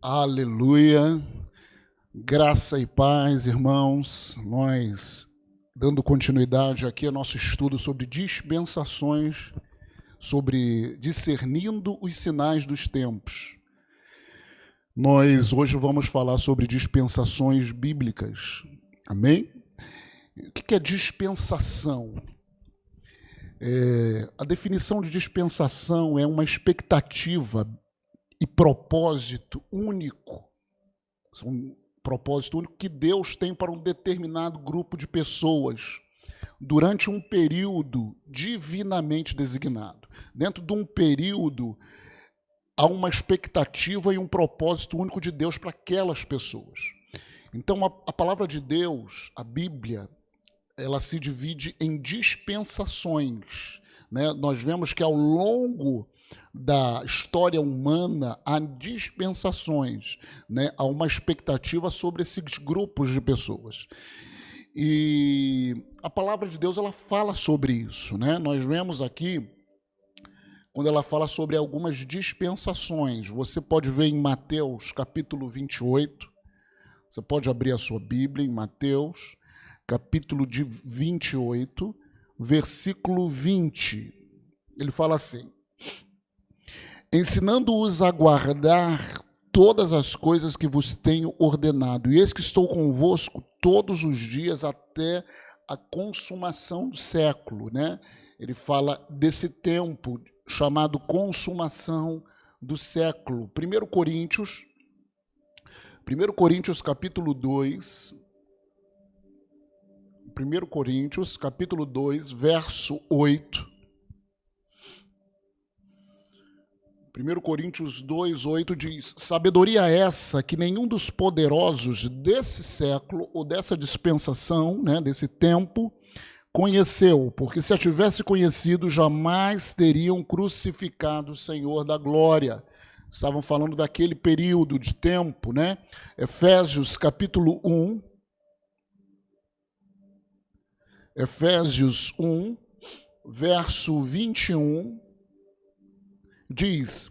Aleluia, graça e paz, irmãos. Nós, dando continuidade aqui ao nosso estudo sobre dispensações, sobre discernindo os sinais dos tempos. Nós hoje vamos falar sobre dispensações bíblicas, amém? O que é dispensação? A definição de dispensação é uma expectativa e propósito único, um propósito único que Deus tem para um determinado grupo de pessoas durante um período divinamente designado. Dentro de um período, há uma expectativa e um propósito único de Deus para aquelas pessoas. Então, a palavra de Deus, a Bíblia, ela se divide em dispensações, né? Nós vemos que ao longo da história humana há dispensações, né? Há uma expectativa sobre esses grupos de pessoas. E a palavra de Deus ela fala sobre isso, né? Nós vemos aqui, quando ela fala sobre algumas dispensações, você pode ver em Mateus capítulo 28, você pode abrir a sua Bíblia em Mateus capítulo 28, versículo 20. Ele fala assim: ensinando-os a guardar todas as coisas que vos tenho ordenado, e eis que estou convosco todos os dias até a consumação do século, né? Ele fala desse tempo chamado consumação do século. 1 Coríntios capítulo 2, 1 Coríntios, capítulo 2, verso 8. 1 Coríntios 2, 8 diz: sabedoria essa que nenhum dos poderosos desse século ou dessa dispensação, né, desse tempo, conheceu, porque se a tivesse conhecido, jamais teriam crucificado o Senhor da glória. Estavam falando daquele período de tempo, né? Efésios capítulo 1, Efésios 1, verso 21, diz: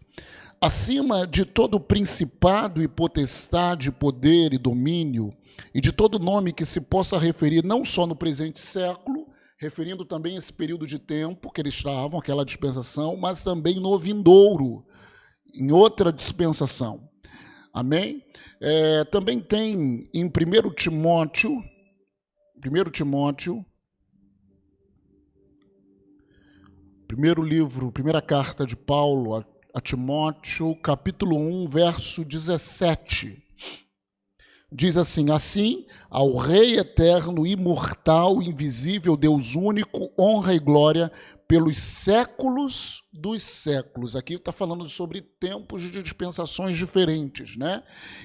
acima de todo principado e potestade, poder e domínio, e de todo nome que se possa referir não só no presente século, referindo também esse período de tempo que eles estavam, aquela dispensação, mas também no vindouro, em outra dispensação. Amém? Também tem em 1 Timóteo, primeira carta de Paulo a Timóteo, capítulo 1, verso 17. Diz assim: assim, ao Rei eterno, imortal, invisível, Deus único, honra e glória pelos séculos dos séculos. Aqui está falando sobre tempos de dispensações diferentes, né?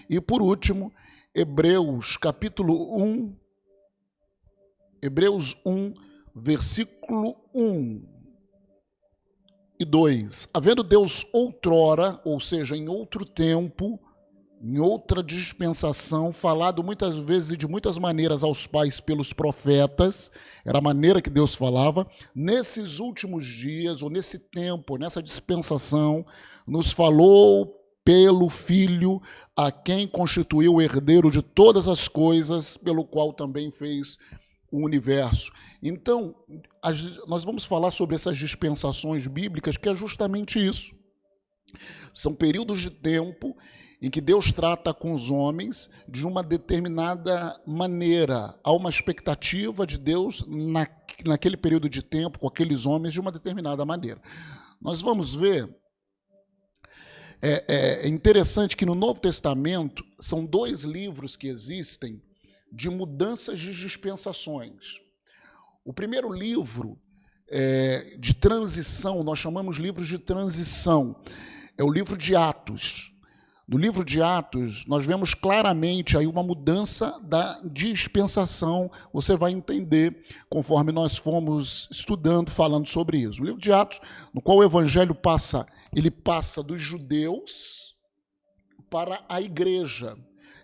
E por último, Hebreus capítulo 1, Hebreus 1, versículo 1 e 2. Havendo Deus outrora, ou seja, em outro tempo, em outra dispensação, falado muitas vezes e de muitas maneiras aos pais pelos profetas, era a maneira que Deus falava, nesses últimos dias, ou nesse tempo, nessa dispensação, nos falou pelo Filho, a quem constituiu o herdeiro de todas as coisas, pelo qual também fez o universo. Então, nós vamos falar sobre essas dispensações bíblicas, que é justamente isso. São períodos de tempo em que Deus trata com os homens de uma determinada maneira. Há uma expectativa de Deus naquele período de tempo, com aqueles homens, de uma determinada maneira. Nós vamos ver, é interessante que no Novo Testamento são 2 livros que existem de mudanças de dispensações. O primeiro livro de transição, nós chamamos livros de transição, é o livro de Atos. No livro de Atos, nós vemos claramente aí uma mudança da dispensação. Você vai entender conforme nós fomos estudando, falando sobre isso. O livro de Atos, no qual o evangelho passa dos judeus para a igreja.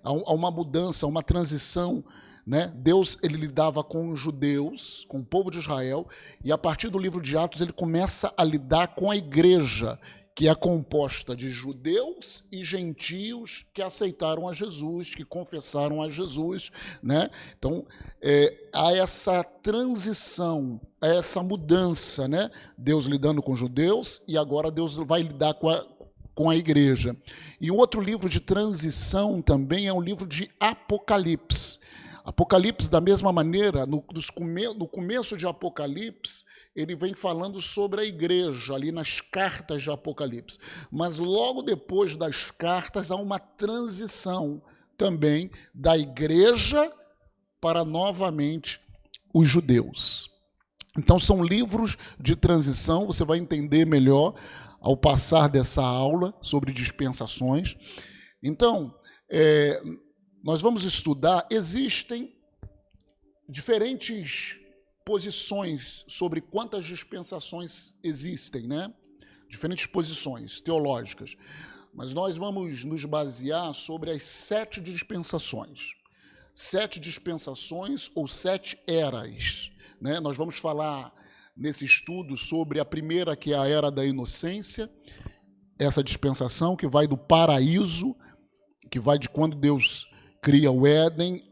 Há uma mudança, uma transição, né? Deus ele lidava com os judeus, com o povo de Israel, e a partir do livro de Atos ele começa a lidar com a igreja. que é composta de judeus e gentios que aceitaram a Jesus, que confessaram a Jesus, né? Então, há essa transição, há essa mudança, né? Deus lidando com judeus e agora Deus vai lidar com a igreja. E um outro livro de transição também é um livro de Apocalipse. Apocalipse, da mesma maneira, no começo de Apocalipse, ele vem falando sobre a igreja, ali nas cartas de Apocalipse. Mas logo depois das cartas, há uma transição também da igreja para, novamente, os judeus. Então, são livros de transição, você vai entender melhor ao passar dessa aula sobre dispensações. Então, nós vamos estudar, existem diferentes posições sobre quantas dispensações existem, né? Diferentes posições teológicas. Mas nós vamos nos basear sobre as 7 dispensações. 7 dispensações ou 7 eras, né? Nós vamos falar nesse estudo sobre a primeira, que é a Era da Inocência, essa dispensação que vai do paraíso, que vai de quando Deus cria o Éden,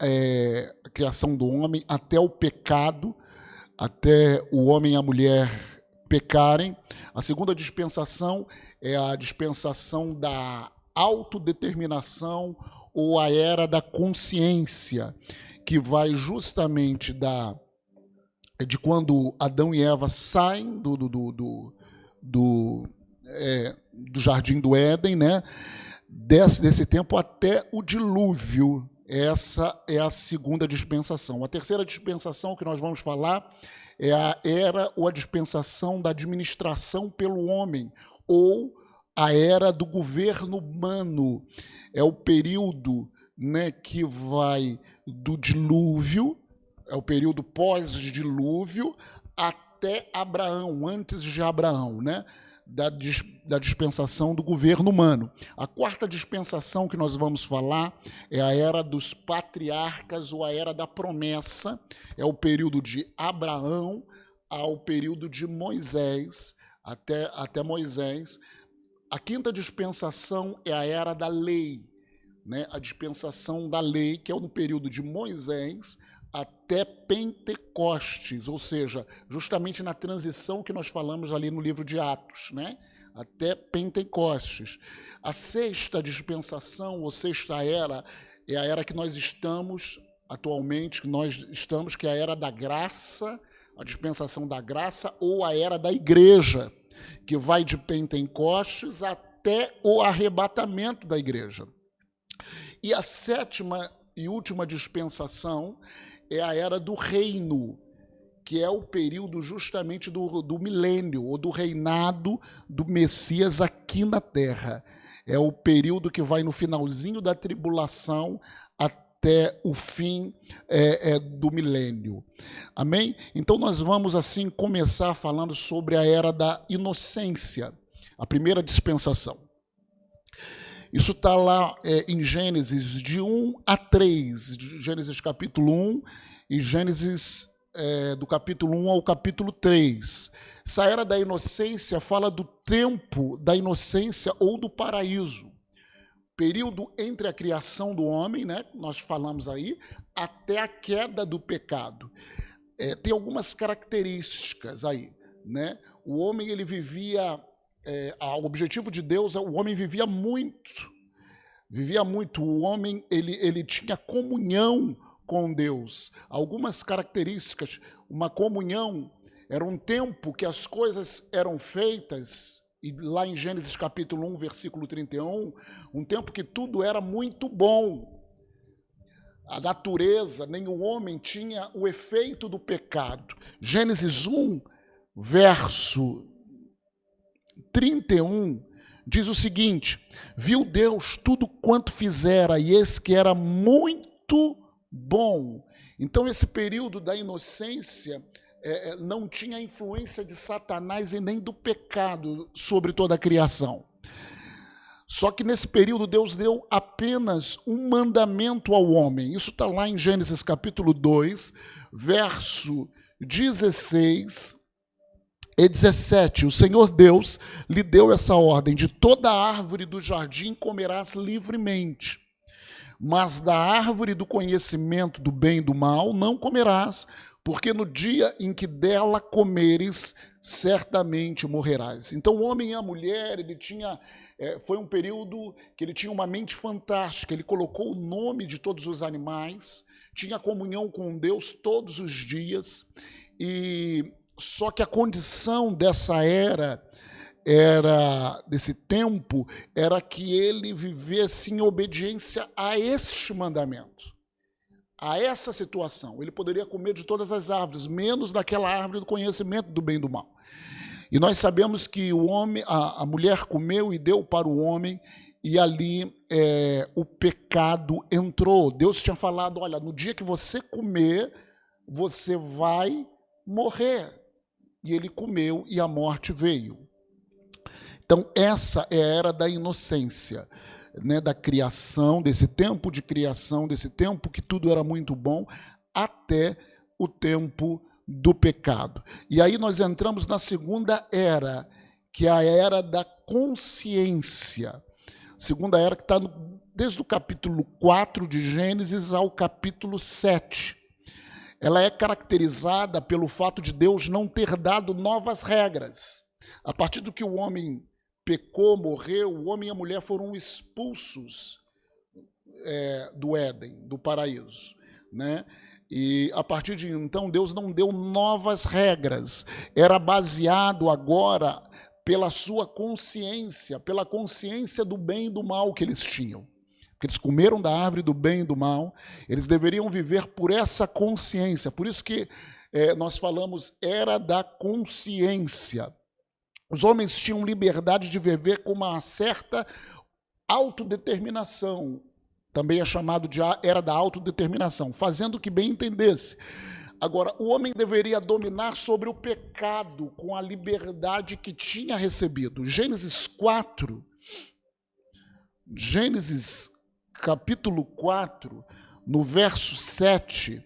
a criação do homem, até o pecado, até o homem e a mulher pecarem. A segunda dispensação é a dispensação da autodeterminação ou a Era da Consciência, que vai justamente de quando Adão e Eva saem do Jardim do Éden, né? Desse tempo até o dilúvio. Essa é a segunda dispensação. A terceira dispensação que nós vamos falar é a era ou a dispensação da administração pelo homem, ou a era do governo humano. É o período, né, que vai do dilúvio, é o período pós-dilúvio, até Abraão, antes de Abraão, né? Da dispensação do governo humano. A quarta dispensação que nós vamos falar é a era dos patriarcas ou a era da promessa, é o período de Abraão ao período de Moisés, até Moisés. A quinta dispensação é a era da lei, né? A dispensação da lei, que é no período de Moisés até Pentecostes, ou seja, justamente na transição que nós falamos ali no livro de Atos, né? Até Pentecostes. A sexta dispensação, ou sexta era, é a era que nós estamos atualmente, que é a era da graça, a dispensação da graça, ou a era da igreja, que vai de Pentecostes até o arrebatamento da igreja. E a sétima e última dispensação é a era do reino, que é o período justamente do milênio, ou do reinado do Messias aqui na Terra. É o período que vai no finalzinho da tribulação até o fim do milênio. Amém? Então nós vamos assim começar falando sobre a era da inocência, a primeira dispensação. Isso está lá em Gênesis de 1 a 3, Gênesis capítulo 1 e Gênesis do capítulo 1 ao capítulo 3. Essa era da inocência fala do tempo da inocência ou do paraíso. Período entre a criação do homem, né, nós falamos aí, até a queda do pecado. Tem algumas características aí, né? O homem, ele vivia... o objetivo de Deus é o homem vivia muito, o homem ele tinha comunhão com Deus. Algumas características, uma comunhão, era um tempo que as coisas eram feitas, e lá em Gênesis capítulo 1, versículo 31, um tempo que tudo era muito bom. A natureza, nem o homem tinha o efeito do pecado. Gênesis 1, verso 31, diz o seguinte: viu Deus tudo quanto fizera, e eis que era muito bom. Então esse período da inocência não tinha influência de Satanás e nem do pecado sobre toda a criação. Só que nesse período Deus deu apenas um mandamento ao homem. Isso está lá em Gênesis capítulo 2, verso 16 E 17, o Senhor Deus lhe deu essa ordem: de toda árvore do jardim comerás livremente, mas da árvore do conhecimento do bem e do mal não comerás, porque no dia em que dela comeres, certamente morrerás. Então o homem e a mulher, foi um período que ele tinha uma mente fantástica, ele colocou o nome de todos os animais, tinha comunhão com Deus todos os dias, e só que a condição desse tempo, era que ele vivesse em obediência a este mandamento, a essa situação. Ele poderia comer de todas as árvores, menos daquela árvore do conhecimento do bem e do mal. E nós sabemos que a mulher comeu e deu para o homem, e ali o pecado entrou. Deus tinha falado: olha, no dia que você comer, você vai morrer. E ele comeu e a morte veio. Então essa é a era da inocência, né, da criação, desse tempo de criação, desse tempo que tudo era muito bom, até o tempo do pecado. E aí nós entramos na segunda era, que é a era da consciência. Segunda era que está desde o capítulo 4 de Gênesis ao capítulo 7. Ela é caracterizada pelo fato de Deus não ter dado novas regras. A partir do que o homem pecou, morreu, o homem e a mulher foram expulsos do Éden, do paraíso, né? E a partir de então Deus não deu novas regras, era baseado agora pela sua consciência, pela consciência do bem e do mal que eles tinham. Porque eles comeram da árvore do bem e do mal, eles deveriam viver por essa consciência. Por isso que nós falamos era da consciência. Os homens tinham liberdade de viver com uma certa autodeterminação. Também é chamado de era da autodeterminação, fazendo o que bem entendesse. Agora, o homem deveria dominar sobre o pecado com a liberdade que tinha recebido. Gênesis 4, Gênesis capítulo 4, no verso 7,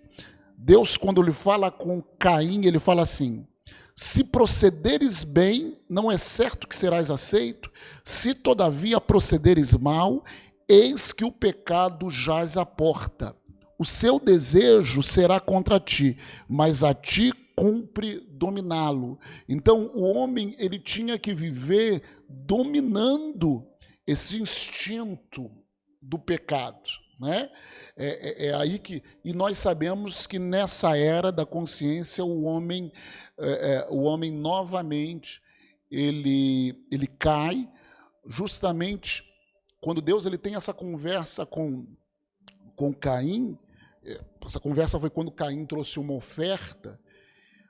Deus, quando ele fala com Caim, ele fala assim: se procederes bem, não é certo que serás aceito, se todavia procederes mal, eis que o pecado jaz à porta. O seu desejo será contra ti, mas a ti cumpre dominá-lo. Então, o homem ele tinha que viver dominando esse instinto do pecado, né? Aí que, e nós sabemos que nessa era da consciência o homem novamente ele cai, justamente quando Deus ele tem essa conversa com Caim. Essa conversa foi quando Caim trouxe uma oferta,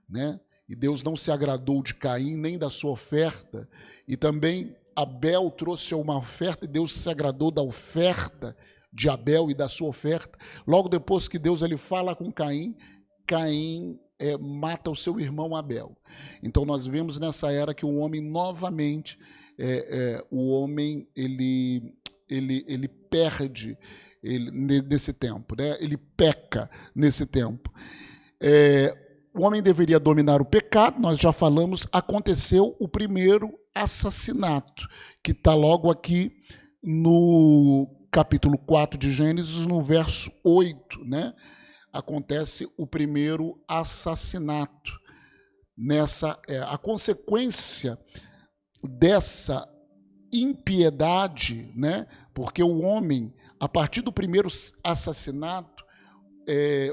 né? E Deus não se agradou de Caim nem da sua oferta, e também Abel trouxe uma oferta e Deus se agradou da oferta de Abel e da sua oferta. Logo depois que Deus ele fala com Caim, Caim mata o seu irmão Abel. Então nós vemos nessa era que o homem novamente, o homem ele perde nesse tempo, né? Ele peca nesse tempo. O homem deveria dominar o pecado, nós já falamos, aconteceu o primeiro assassinato, que está logo aqui no capítulo 4 de Gênesis, no verso 8, né? Acontece o primeiro assassinato. A consequência dessa impiedade, né? Porque o homem, a partir do primeiro assassinato,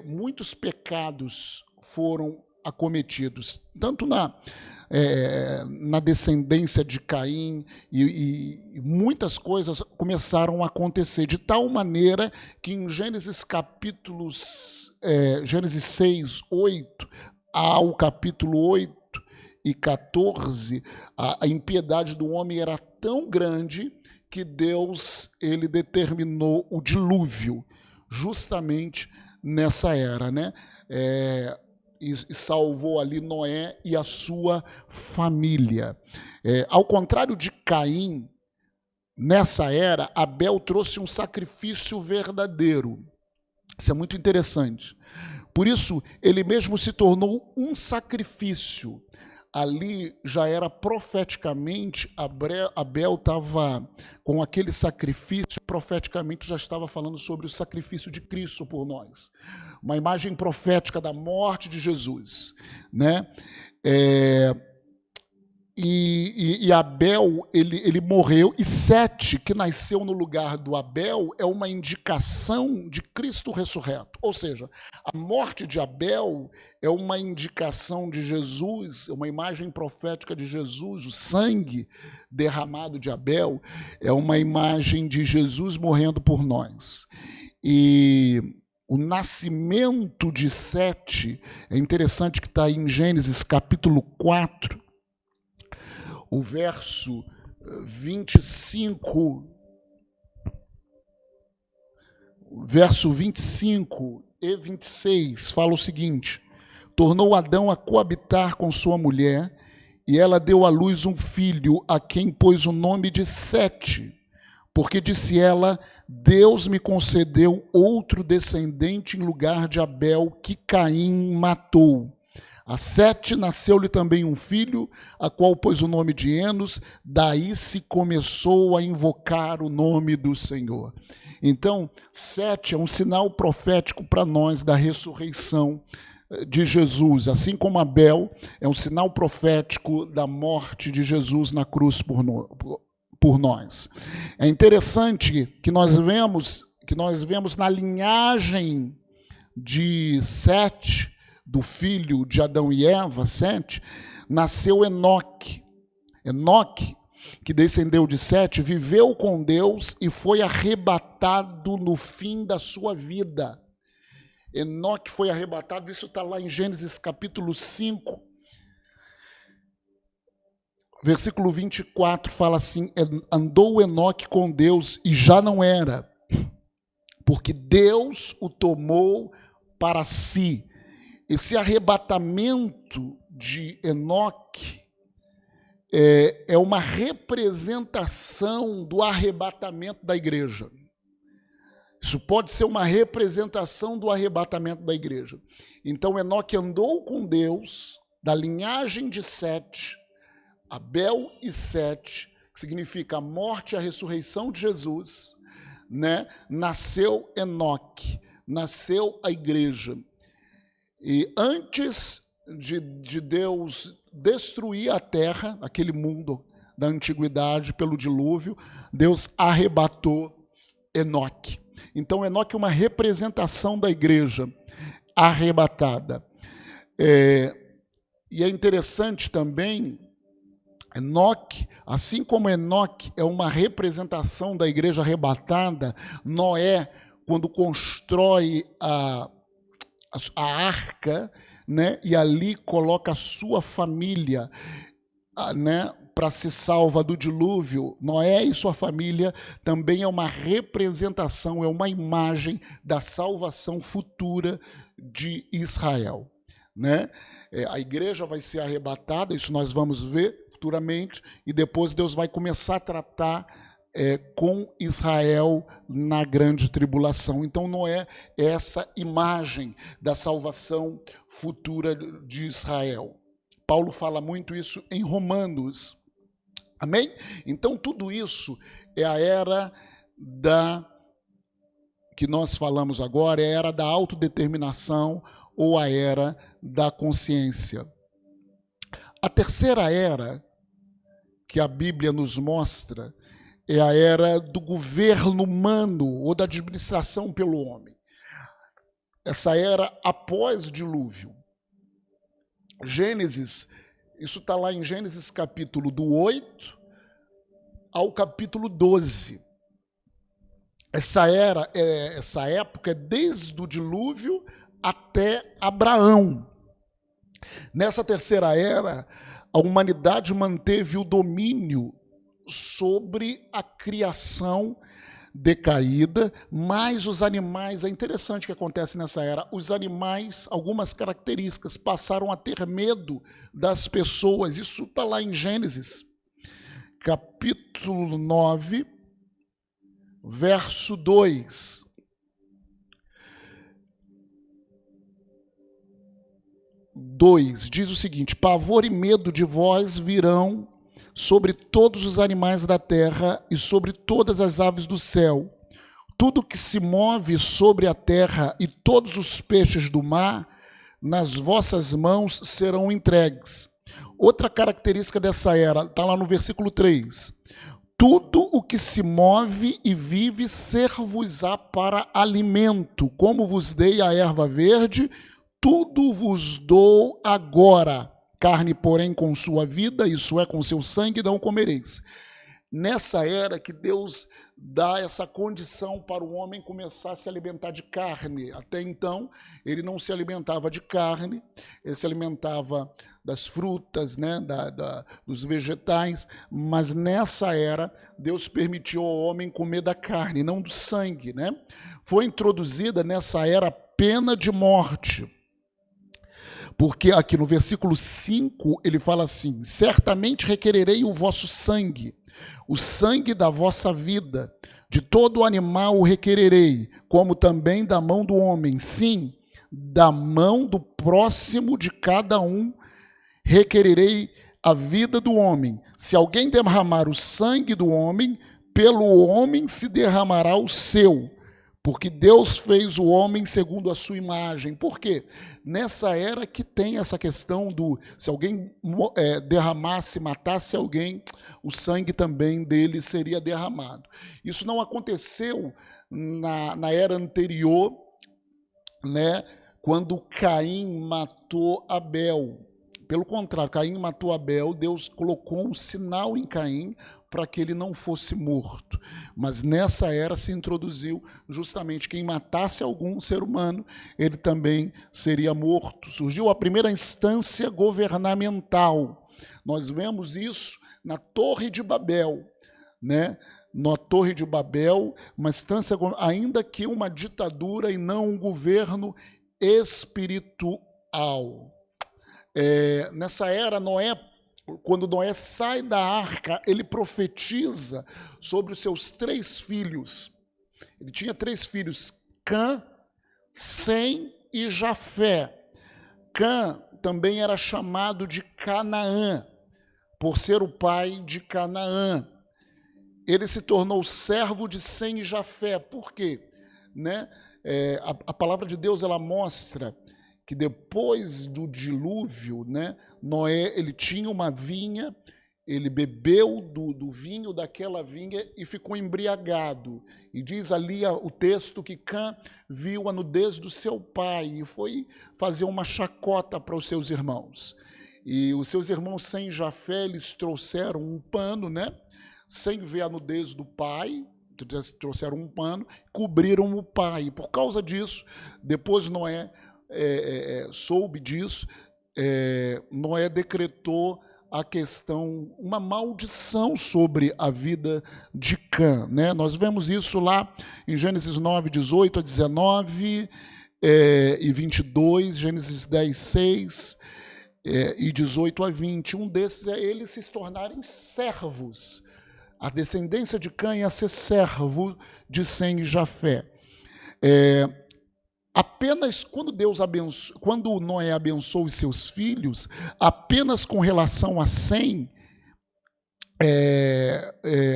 muitos pecados foram acometidos, tanto na descendência de Caim, e muitas coisas começaram a acontecer, de tal maneira que em Gênesis Gênesis 6, 8, ao capítulo 8 e 14, a impiedade do homem era tão grande que Deus ele determinou o dilúvio, justamente nessa era, né? E salvou ali Noé e a sua família. Ao contrário de Caim, nessa era, Abel trouxe um sacrifício verdadeiro. Isso é muito interessante. Por isso, ele mesmo se tornou um sacrifício. ali já era profeticamente, Abel estava com aquele sacrifício, profeticamente já estava falando sobre o sacrifício de Cristo por nós. Uma imagem profética da morte de Jesus, né? E Abel, ele morreu, e Sete, que nasceu no lugar do Abel, é uma indicação de Cristo ressurreto. Ou seja, a morte de Abel é uma indicação de Jesus, é uma imagem profética de Jesus. O sangue derramado de Abel é uma imagem de Jesus morrendo por nós. E o nascimento de Sete, é interessante que está em Gênesis capítulo 4, o verso 25, verso 25 e 26, fala o seguinte: tornou Adão a coabitar com sua mulher, e ela deu à luz um filho, a quem pôs o nome de Sete, porque disse ela: Deus me concedeu outro descendente em lugar de Abel, que Caim matou. A Sete nasceu-lhe também um filho, a qual pôs o nome de Enos, daí se começou a invocar o nome do Senhor. Então, Sete é um sinal profético para nós da ressurreição de Jesus, assim como Abel é um sinal profético da morte de Jesus na cruz por nós. É interessante que nós vemos na linhagem de Sete, do filho de Adão e Eva, Sete, nasceu Enoque. Enoque, que descendeu de Sete, viveu com Deus e foi arrebatado no fim da sua vida. Enoque foi arrebatado, isso está lá em Gênesis capítulo 5, versículo 24, fala assim: andou Enoque com Deus e já não era, porque Deus o tomou para si. Esse arrebatamento de Enoque é uma representação do arrebatamento da igreja. Isso pode ser uma representação do arrebatamento da igreja. Então, Enoque andou com Deus, da linhagem de Sete, Abel e Sete, que significa a morte e a ressurreição de Jesus, né? Nasceu Enoque, nasceu a igreja. E antes de Deus destruir a terra, aquele mundo da antiguidade pelo dilúvio, Deus arrebatou Enoque. Então, Enoque é uma representação da igreja arrebatada. E é interessante também, Enoque, assim como Enoque é uma representação da igreja arrebatada, Noé, quando constrói a arca, né, e ali coloca a sua família, né, para ser salva do dilúvio, Noé e sua família também é uma representação, é uma imagem da salvação futura de Israel, né? A igreja vai ser arrebatada, isso nós vamos ver futuramente, e depois Deus vai começar a tratar com Israel na grande tribulação. Então, Noé é essa imagem da salvação futura de Israel. Paulo fala muito isso em Romanos. Amém? Então, tudo isso é a era que nós falamos agora, é a era da autodeterminação ou a era da consciência. A terceira era que a Bíblia nos mostra é a era do governo humano ou da administração pelo homem. Essa era após o dilúvio. Gênesis, isso está lá em Gênesis capítulo do 8 ao capítulo 12. Essa época é desde o dilúvio até Abraão. Nessa terceira era, a humanidade manteve o domínio sobre a criação decaída, mas os animais, é interessante o que acontece nessa era, os animais, algumas características, passaram a ter medo das pessoas. Isso está lá em Gênesis, capítulo 9, verso 2. 2 diz o seguinte: pavor e medo de vós virão sobre todos os animais da terra e sobre todas as aves do céu. Tudo que se move sobre a terra e todos os peixes do mar, nas vossas mãos serão entregues. Outra característica dessa era, está lá no versículo 3. Tudo o que se move e vive ser-vos-á para alimento, como vos dei a erva verde, tudo vos dou agora. Carne, porém, com sua vida, isso é, com seu sangue, não comereis. Nessa era que Deus dá essa condição para o homem começar a se alimentar de carne. Até então, ele não se alimentava de carne, ele se alimentava das frutas, né, dos vegetais, mas nessa era, Deus permitiu ao homem comer da carne, não do sangue, né? Foi introduzida nessa era a pena de morte. Porque aqui no versículo 5, ele fala assim: certamente requererei o vosso sangue, o sangue da vossa vida, de todo animal o requererei, como também da mão do homem, sim, da mão do próximo de cada um requererei a vida do homem. Se alguém derramar o sangue do homem, pelo homem se derramará o seu, porque Deus fez o homem segundo a sua imagem. Por quê? Nessa era que tem essa questão do, se alguém derramasse, matasse alguém, o sangue também dele seria derramado. Isso não aconteceu na era anterior, né, quando Caim matou Abel. Pelo contrário, Caim matou Abel, Deus colocou um sinal em Caim para que ele não fosse morto. Mas nessa era se introduziu justamente quem matasse algum ser humano, ele também seria morto. Surgiu a primeira instância governamental. Nós vemos isso na Torre de Babel, né? Na Torre de Babel, uma instância, ainda que uma ditadura e não um governo espiritual. Nessa era, Noé, quando Noé sai da arca, ele profetiza sobre os seus 3 filhos. Ele tinha 3 filhos, Cã, Sem e Jafé. Cã também era chamado de Canaã, por ser o pai de Canaã. Ele se tornou servo de Sem e Jafé. Por quê? Né? A palavra de Deus, ela mostra que depois do dilúvio, né, Noé, ele tinha uma vinha, ele bebeu do vinho daquela vinha e ficou embriagado. E diz ali o texto que Cã viu a nudez do seu pai e foi fazer uma chacota para os seus irmãos. E os seus irmãos Sem e Jafé, eles trouxeram um pano, né, sem ver a nudez do pai, trouxeram um pano, cobriram o pai. Por causa disso, depois Noé soube disso, Noé decretou a questão, uma maldição sobre a vida de Cã, né? Nós vemos isso lá em Gênesis 9, 18 a 19 e 22, Gênesis 10, 6 e 18 a 20. Um desses é eles se tornarem servos. A descendência de Cã ia ser servo de Sem e Jafé. Apenas quando Noé abençoou os seus filhos, apenas com relação a Sem,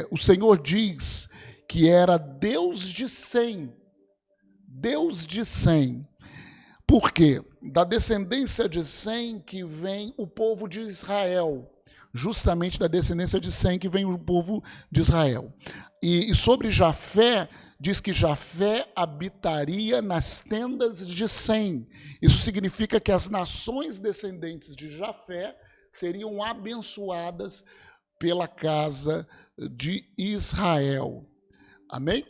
o Senhor diz que era Deus de Sem. Deus de Sem. Por quê? Da descendência de Sem que vem o povo de Israel. Justamente da descendência de Sem que vem o povo de Israel. E sobre Jafé, diz que Jafé habitaria nas tendas de Sem. Isso significa que as nações descendentes de Jafé seriam abençoadas pela casa de Israel. Amém?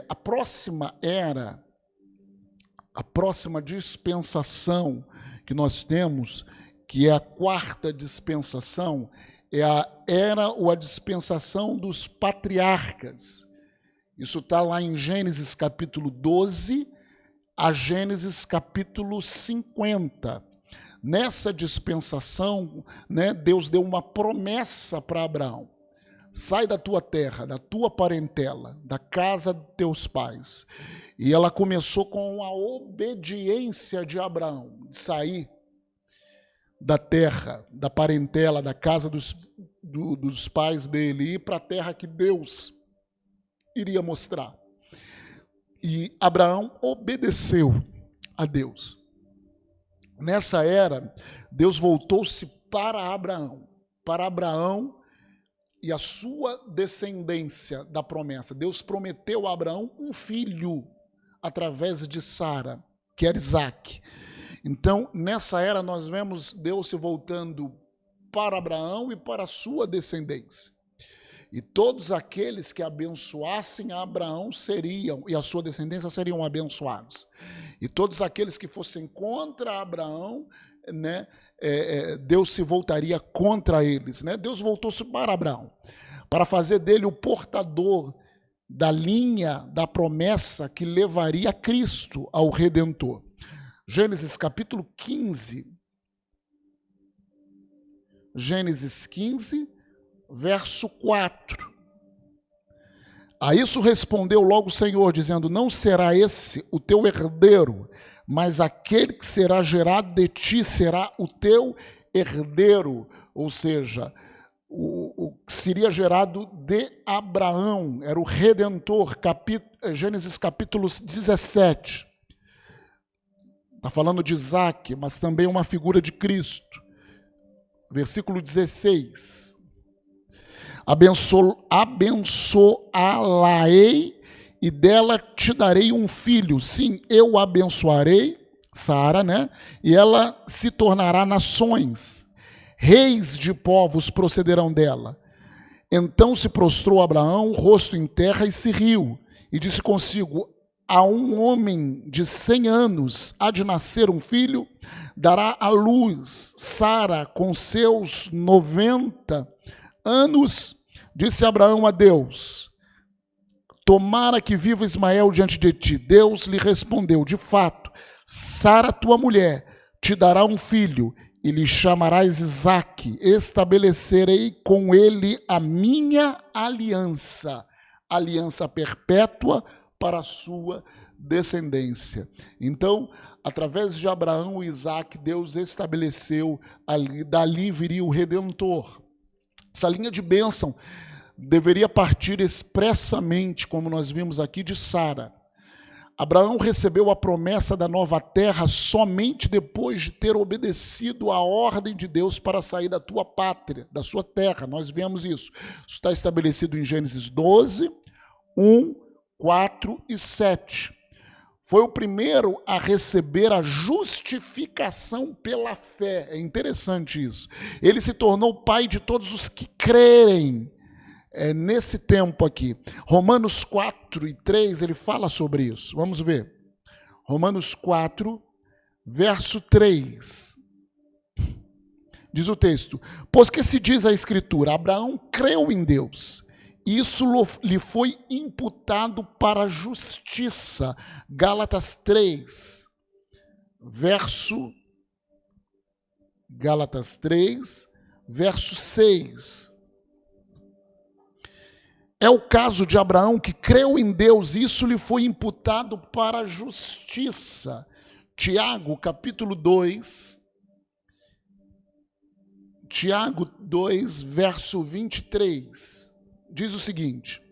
A próxima era, a próxima dispensação que nós temos, que é a 4ª dispensação, é a era ou a dispensação dos patriarcas. Isso está lá em Gênesis capítulo 12 a Gênesis capítulo 50. Nessa dispensação, né, Deus deu uma promessa para Abraão. Sai da tua terra, da tua parentela, da casa de teus pais. E ela começou com a obediência de Abraão, de sair da terra, da parentela, da casa dos pais dele, e ir para a terra que Deus iria mostrar. E Abraão obedeceu a Deus. Nessa era, Deus voltou-se para Abraão e a sua descendência da promessa. Deus prometeu a Abraão um filho através de Sara, que era Isaque. Então, nessa era, nós vemos Deus se voltando para Abraão e para a sua descendência. E todos aqueles que abençoassem a Abraão seriam, e a sua descendência seriam abençoados. E todos aqueles que fossem contra Abraão, né, Deus se voltaria contra eles. Né? Deus voltou-se para Abraão, para fazer dele o portador da linha da promessa que levaria Cristo ao Redentor. Gênesis capítulo 15. Gênesis 15, verso 4. A isso respondeu logo o Senhor, dizendo: não será esse o teu herdeiro, mas aquele que será gerado de ti será o teu herdeiro. Ou seja, o que seria gerado de Abraão, era o Redentor, Gênesis capítulo 17. Está falando de Isaque, mas também uma figura de Cristo. Versículo 16. Abençoá-la-ei e dela te darei um filho. Sim, eu abençoarei Sara, né? E ela se tornará nações. Reis de povos procederão dela. Então se prostrou Abraão, rosto em terra, e se riu. E disse consigo: a um homem de 100 anos há de nascer um filho, dará à luz Sara com seus 90 anos. Disse Abraão a Deus: tomara que viva Ismael diante de ti. Deus lhe respondeu: de fato, Sara, tua mulher, te dará um filho, e lhe chamarás Isaque. Estabelecerei com ele a minha aliança, aliança perpétua para a sua descendência. Então, através de Abraão e Isaque, Deus estabeleceu ali, dali viria o Redentor. Essa linha de bênção deveria partir expressamente, como nós vimos aqui, de Sara. Abraão recebeu a promessa da nova terra somente depois de ter obedecido à ordem de Deus para sair da tua pátria, da sua terra. Nós vemos isso. Isso está estabelecido em Gênesis 12, 1, 4 e 7. Foi o primeiro a receber a justificação pela fé. É interessante isso. Ele se tornou pai de todos os que crerem. Nesse tempo aqui. Romanos 4 e 3, ele fala sobre isso. Vamos ver. Romanos 4, verso 3. Diz o texto: pois que se diz a Escritura, Abraão creu em Deus, isso lhe foi imputado para a justiça. Gálatas 3, verso 6. É o caso de Abraão, que creu em Deus, e isso lhe foi imputado para a justiça. Tiago, capítulo 2, Tiago 2, verso 23, diz o seguinte: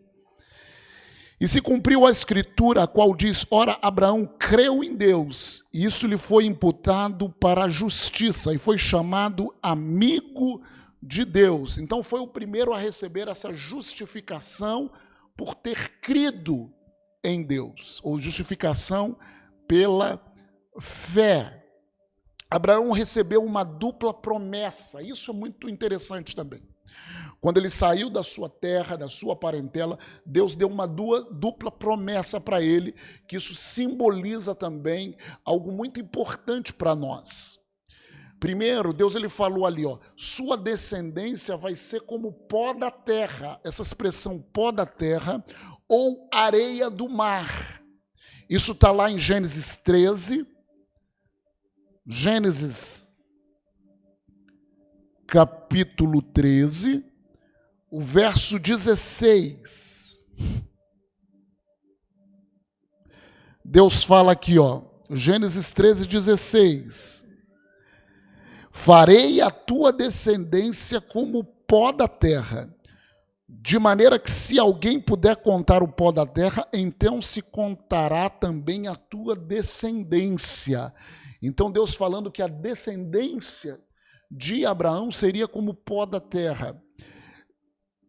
e se cumpriu a escritura, a qual diz: ora, Abraão creu em Deus, e isso lhe foi imputado para a justiça, e foi chamado amigo de Deus. Então foi o primeiro a receber essa justificação por ter crido em Deus, ou justificação pela fé. Abraão recebeu uma dupla promessa. Isso é muito interessante também. Quando ele saiu da sua terra, da sua parentela, Deus deu uma dupla promessa para ele, que isso simboliza também algo muito importante para nós. Primeiro, Deus ele falou ali, sua descendência vai ser como pó da terra. Essa expressão pó da terra ou areia do mar. Isso está lá em Gênesis 13. Gênesis capítulo 13, o verso 16. Deus fala aqui, Gênesis 13, 16. farei a tua descendência como o pó da terra, de maneira que se alguém puder contar o pó da terra, então se contará também a tua descendência. Então Deus falando que a descendência de Abraão seria como o pó da terra.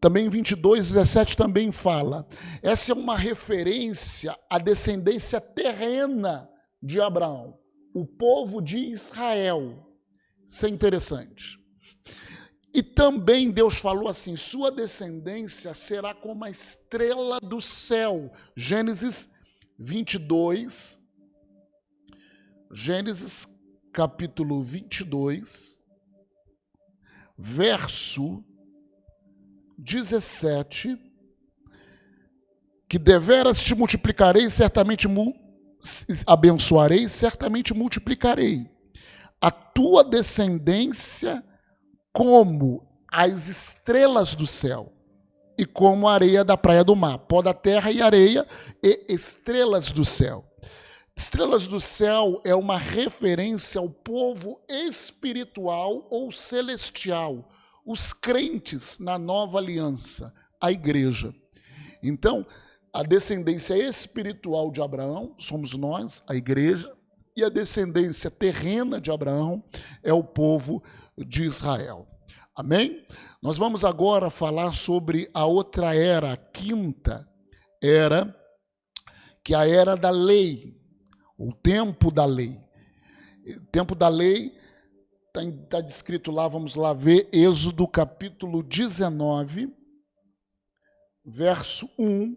Também 22:17 também fala. Essa é uma referência à descendência terrena de Abraão, o povo de Israel. Isso é interessante. E também Deus falou assim, sua descendência será como a estrela do céu. Gênesis 22, Gênesis capítulo 22, verso 17, que deveras te multiplicarei, certamente abençoarei, certamente multiplicarei a tua descendência como as estrelas do céu e como a areia da praia do mar, pó da terra e areia e estrelas do céu. Estrelas do céu é uma referência ao povo espiritual ou celestial, os crentes na nova aliança, a igreja. Então, a descendência espiritual de Abraão somos nós, a igreja, e a descendência terrena de Abraão é o povo de Israel. Amém? Nós vamos agora falar sobre a outra era, a quinta era, que é a era da lei, o tempo da lei. O tempo da lei está descrito lá, vamos lá ver, Êxodo capítulo 19, verso 1.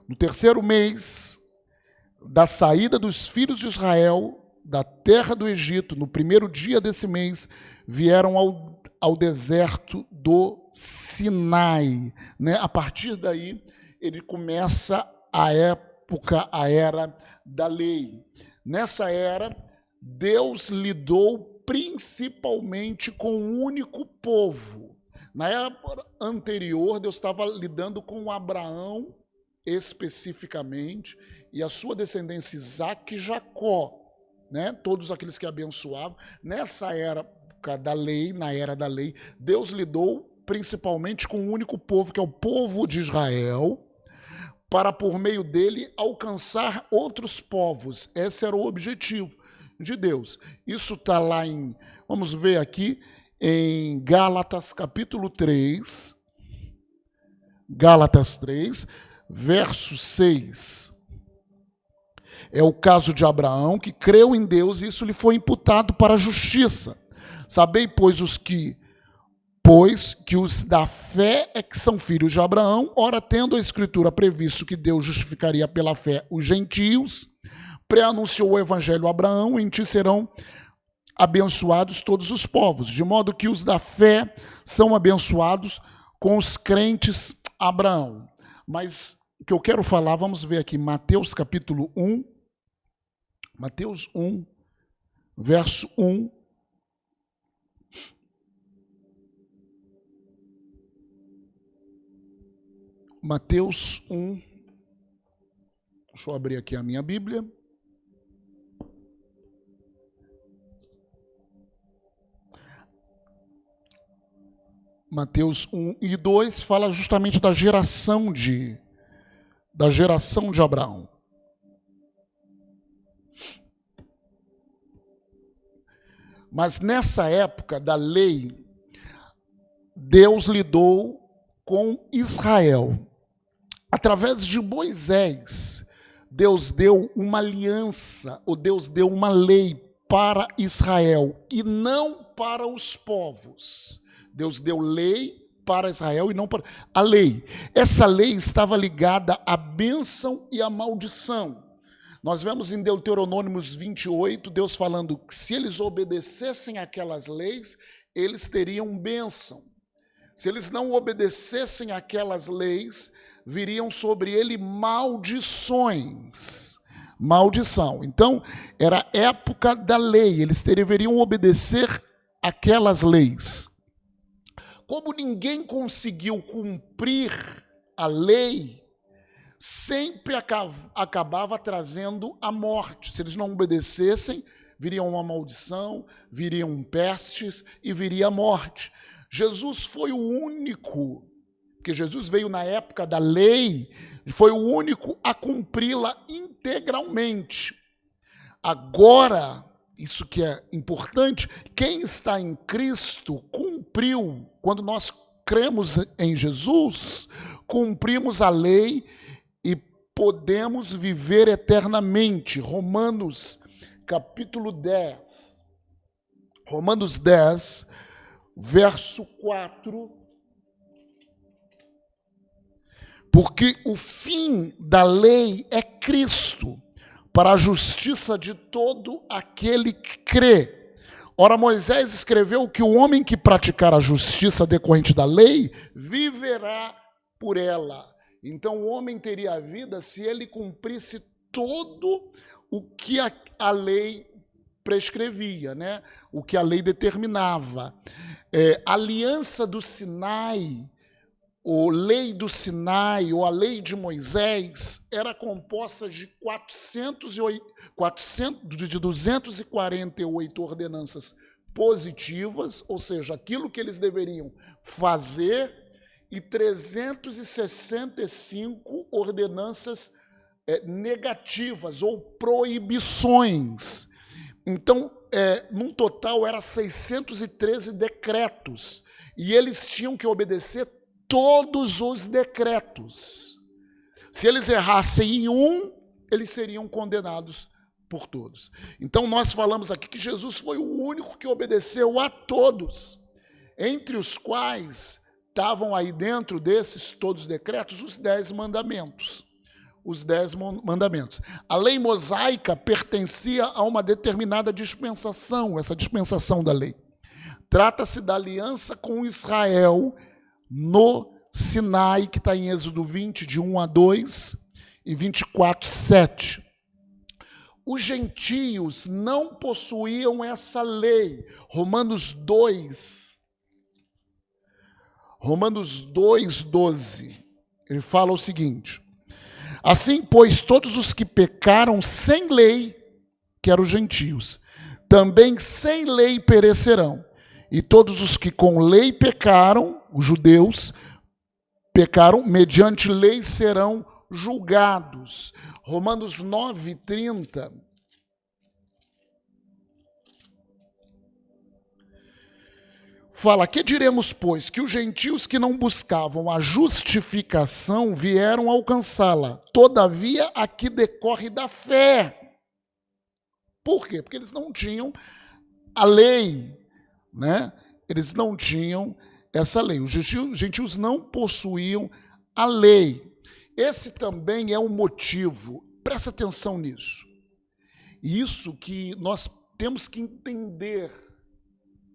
No terceiro mês da saída dos filhos de Israel da terra do Egito, no primeiro dia desse mês, vieram ao deserto do Sinai. Né? A partir daí, ele começa a era da lei. Nessa era, Deus lidou principalmente com um único povo. Na época anterior, Deus estava lidando com Abraão especificamente e a sua descendência Isaac e Jacó, né? Todos aqueles que abençoavam. Nessa época da lei, na era da lei, Deus lidou principalmente com um único povo, que é o povo de Israel, para por meio dele alcançar outros povos. Esse era o objetivo de Deus. Isso está lá vamos ver aqui, em Gálatas capítulo 3, Gálatas 3, verso 6. É o caso de Abraão, que creu em Deus e isso lhe foi imputado para a justiça. Sabei, pois que os da fé é que são filhos de Abraão, ora, tendo a Escritura previsto que Deus justificaria pela fé os gentios, pré-anunciou o evangelho a Abraão, em ti serão abençoados todos os povos, de modo que os da fé são abençoados com os crentes Abraão. Mas o que eu quero falar, vamos ver aqui, Mateus capítulo 1, Mateus 1, verso 1. Mateus 1, deixa eu abrir aqui a minha Bíblia. Mateus 1 e 2 fala justamente da geração de Abraão. Mas nessa época da lei, Deus lidou com Israel. Através de Moisés, Deus deu uma aliança, ou Deus deu uma lei para Israel e não para os povos. Deus deu lei para Israel e não para a lei. Essa lei estava ligada à bênção e à maldição. Nós vemos em Deuteronômios 28, Deus falando que se eles obedecessem aquelas leis, eles teriam bênção. Se eles não obedecessem aquelas leis, viriam sobre ele maldições. Maldição. Então, era época da lei, eles deveriam obedecer aquelas leis. Como ninguém conseguiu cumprir a lei, sempre acabava trazendo a morte. Se eles não obedecessem, viria uma maldição, viriam pestes e viria a morte. Jesus foi o único, porque Jesus veio na época da lei, foi o único a cumpri-la integralmente. Agora, isso que é importante, quem está em Cristo cumpriu. Quando nós cremos em Jesus, cumprimos a lei e podemos viver eternamente. Romanos capítulo 10. Romanos 10, verso 4. Porque o fim da lei é Cristo, para a justiça de todo aquele que crê. Ora, Moisés escreveu que o homem que praticar a justiça decorrente da lei viverá por ela. Então o homem teria a vida se ele cumprisse todo o que a lei prescrevia, né? O que a lei determinava. A aliança do Sinai, ou lei do Sinai, ou a lei de Moisés, era composta de 248 ordenanças positivas, ou seja, aquilo que eles deveriam fazer, e 365 ordenanças negativas ou proibições. Então, num total, era 613 decretos, e eles tinham que obedecer todos os decretos. Se eles errassem em um, eles seriam condenados por todos. Então nós falamos aqui que Jesus foi o único que obedeceu a todos, entre os quais estavam aí dentro desses todos os decretos os 10 mandamentos. Os 10 mandamentos. A lei mosaica pertencia a uma determinada dispensação, essa dispensação da lei. Trata-se da aliança com Israel no Sinai, que está em Êxodo 20, de 1 a 2 e 24, 7. Os gentios não possuíam essa lei. Romanos 2, 12, ele fala o seguinte: assim, pois, todos os que pecaram sem lei, que eram os gentios, também sem lei perecerão. E todos os que com lei pecaram, os judeus, pecaram, mediante lei serão julgados. Romanos 9, 30. Fala, que diremos, pois? Que os gentios que não buscavam a justificação vieram alcançá-la. Todavia, aqui decorre da fé. Por quê? Porque eles não tinham a lei, né? Eles não tinham essa lei. Os gentios não possuíam a lei. Esse também é um motivo, presta atenção nisso. Isso que nós temos que entender.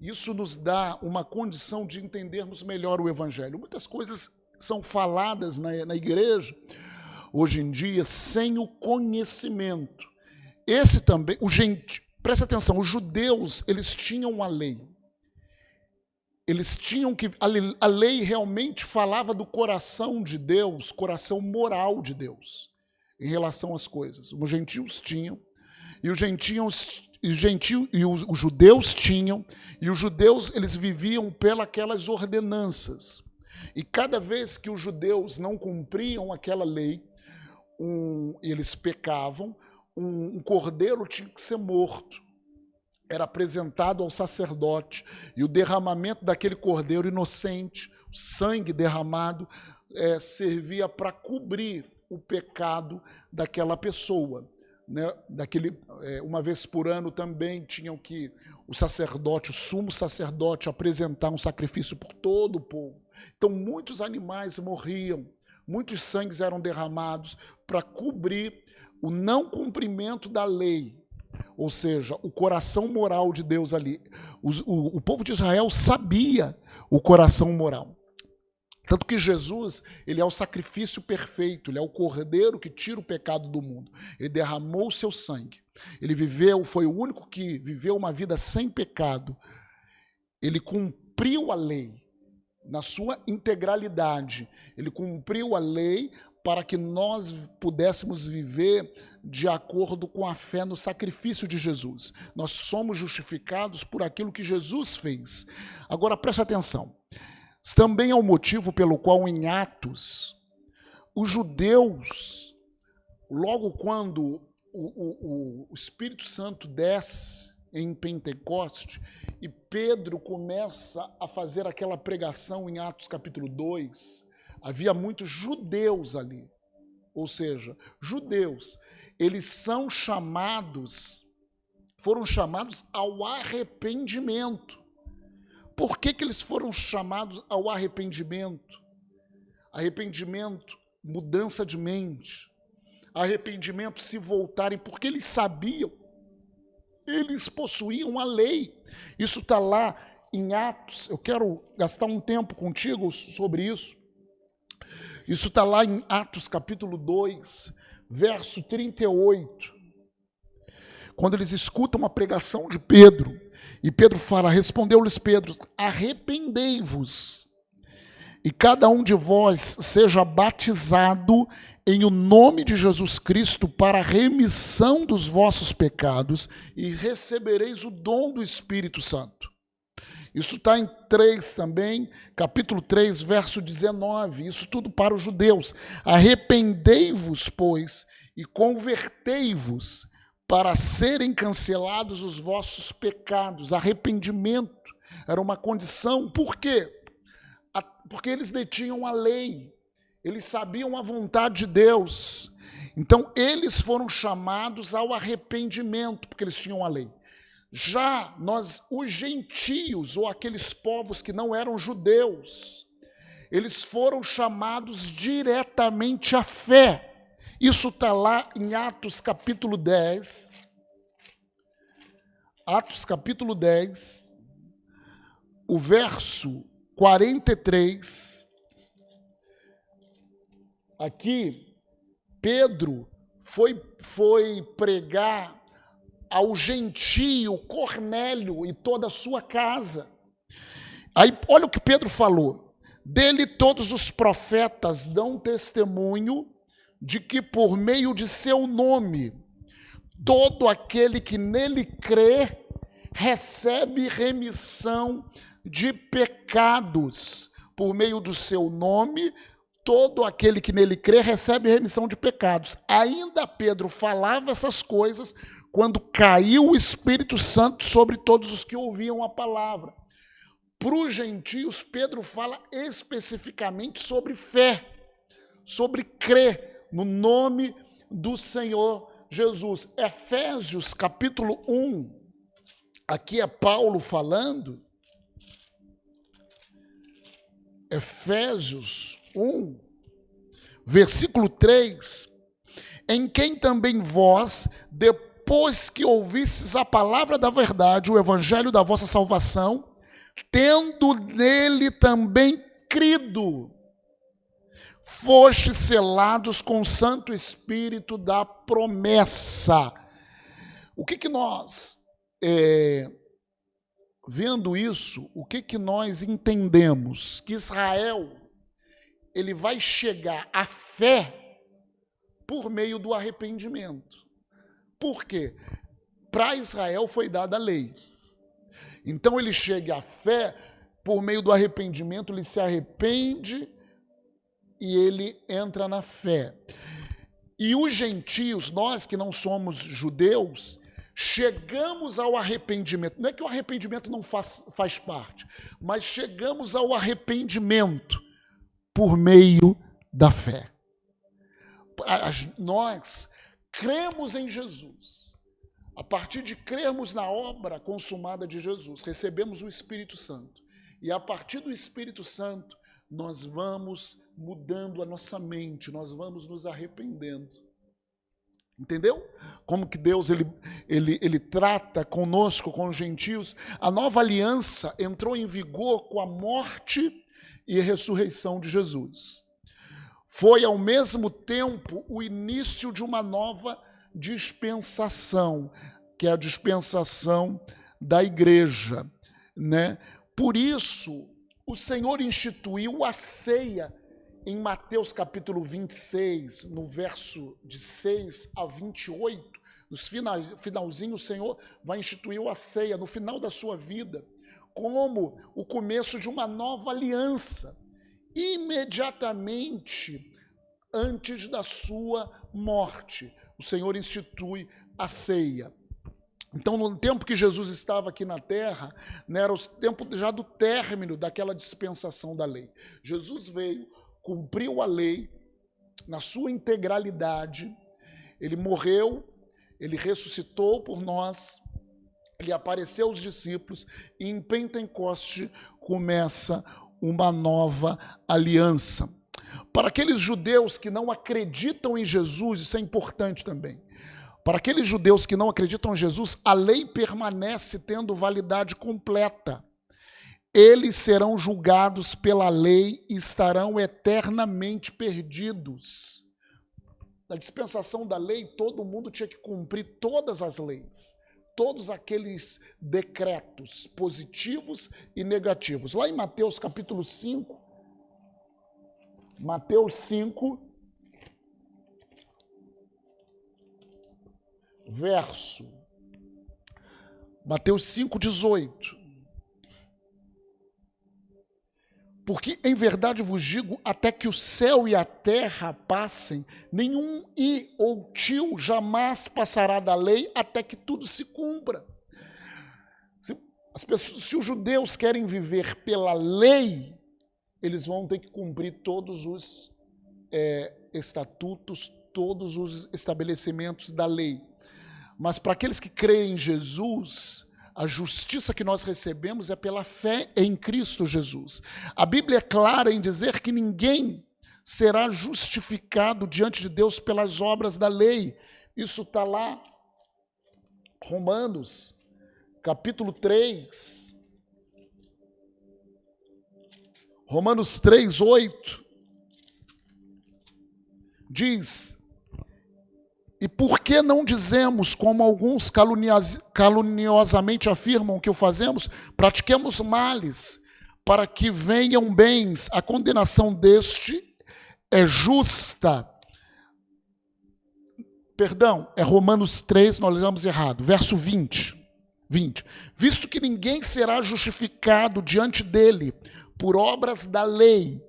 Isso nos dá uma condição de entendermos melhor o Evangelho. Muitas coisas são faladas na igreja, hoje em dia, sem o conhecimento. Esse também, presta atenção, os judeus, eles tinham a lei. Eles tinham que, a lei realmente falava do coração de Deus, coração moral de Deus, em relação às coisas. Os gentios tinham, e os judeus tinham, e os judeus eles viviam pelas ordenanças. E cada vez que os judeus não cumpriam aquela lei, eles pecavam, um cordeiro tinha que ser morto. Era apresentado ao sacerdote, e o derramamento daquele cordeiro inocente, o sangue derramado, servia para cobrir o pecado daquela pessoa. Né? Uma vez por ano também tinham que o sumo sacerdote, apresentar um sacrifício por todo o povo. Então muitos animais morriam, muitos sangues eram derramados para cobrir o não cumprimento da lei, ou seja, o coração moral de Deus ali. O povo de Israel sabia o coração moral. Tanto que Jesus, ele é o sacrifício perfeito, ele é o cordeiro que tira o pecado do mundo. Ele derramou o seu sangue. Ele foi o único que viveu uma vida sem pecado. Ele cumpriu a lei na sua integralidade. Ele cumpriu a lei para que nós pudéssemos viver de acordo com a fé no sacrifício de Jesus. Nós somos justificados por aquilo que Jesus fez. Agora preste atenção. Também é o motivo pelo qual em Atos, os judeus, logo quando o Espírito Santo desce em Pentecoste e Pedro começa a fazer aquela pregação em Atos capítulo 2, havia muitos judeus ali, ou seja, judeus, eles foram chamados ao arrependimento. Por que eles foram chamados ao arrependimento? Arrependimento, mudança de mente. Arrependimento, se voltarem, porque eles sabiam, eles possuíam a lei. Isso está lá em Atos. Eu quero gastar um tempo contigo sobre isso. Isso está lá em Atos capítulo 2, verso 38. Quando eles escutam a pregação de Pedro, e Pedro fala, respondeu-lhes Pedro, arrependei-vos, e cada um de vós seja batizado em o nome de Jesus Cristo para a remissão dos vossos pecados, e recebereis o dom do Espírito Santo. Isso está em 3 também, capítulo 3, verso 19, isso tudo para os judeus. Arrependei-vos, pois, e convertei-vos, para serem cancelados os vossos pecados. Arrependimento era uma condição. Por quê? Porque eles detinham a lei, eles sabiam a vontade de Deus. Então, eles foram chamados ao arrependimento, porque eles tinham a lei. Já os gentios, ou aqueles povos que não eram judeus, eles foram chamados diretamente à fé. Isso está lá em Atos capítulo 10. Atos capítulo 10, o verso 43. Aqui, Pedro foi pregar ao gentio Cornélio e toda a sua casa. Aí, olha o que Pedro falou. Dele todos os profetas dão testemunho de que por meio de seu nome, todo aquele que nele crê, recebe remissão de pecados. Por meio do seu nome, todo aquele que nele crê, recebe remissão de pecados. Ainda Pedro falava essas coisas quando caiu o Espírito Santo sobre todos os que ouviam a palavra. Para os gentios, Pedro fala especificamente sobre fé, sobre crer no nome do Senhor Jesus. Efésios capítulo 1, aqui é Paulo falando. Efésios 1, versículo 3, em quem também vós, depois que ouvistes a palavra da verdade, o evangelho da vossa salvação, tendo nele também crido, fostes selados com o Santo Espírito da promessa. O que nós, vendo isso, o que nós entendemos? Que Israel, ele vai chegar à fé por meio do arrependimento. Por quê? Para Israel foi dada a lei. Então ele chega à fé por meio do arrependimento, ele se arrepende e ele entra na fé. E os gentios, nós que não somos judeus, chegamos ao arrependimento. Não é que o arrependimento não faz parte, mas chegamos ao arrependimento por meio da fé. Nós cremos em Jesus. A partir de crermos na obra consumada de Jesus, recebemos o Espírito Santo. E a partir do Espírito Santo, nós vamos mudando a nossa mente, nós vamos nos arrependendo. Entendeu? Como que Deus ele trata conosco, com os gentios. A nova aliança entrou em vigor com a morte e a ressurreição de Jesus. Foi ao mesmo tempo o início de uma nova dispensação, que é a dispensação da igreja, né? Por isso, o Senhor instituiu a ceia em Mateus capítulo 26, no verso de 6 a 28, nos finalzinho, o Senhor vai instituir a ceia no final da sua vida, como o começo de uma nova aliança, imediatamente antes da sua morte. O Senhor institui a ceia. Então, no tempo que Jesus estava aqui na terra, né, era o tempo já do término daquela dispensação da lei. Jesus veio, cumpriu a lei na sua integralidade, ele morreu, ele ressuscitou por nós, ele apareceu aos discípulos, e em Pentecoste começa uma nova aliança. Para aqueles judeus que não acreditam em Jesus, isso é importante também. Para aqueles judeus que não acreditam em Jesus, a lei permanece tendo validade completa. Eles serão julgados pela lei e estarão eternamente perdidos. Na dispensação da lei, todo mundo tinha que cumprir todas as leis, todos aqueles decretos positivos e negativos. Lá em Mateus capítulo 5, Mateus 5, Mateus 5,18. Porque em verdade vos digo, até que o céu e a terra passem, nenhum i ou tio jamais passará da lei até que tudo se cumpra. Se os judeus querem viver pela lei, eles vão ter que cumprir todos os estatutos, todos os estabelecimentos da lei. Mas para aqueles que creem em Jesus, a justiça que nós recebemos é pela fé em Cristo Jesus. A Bíblia é clara em dizer que ninguém será justificado diante de Deus pelas obras da lei. Isso está lá, Romanos, capítulo 3. Romanos 3, 8. Diz: e por que não dizemos, como alguns caluniosamente afirmam que o fazemos, pratiquemos males, para que venham bens, a condenação deste é justa. Perdão, é Romanos 3, nós lemos errado, verso 20. Visto que ninguém será justificado diante dele por obras da lei,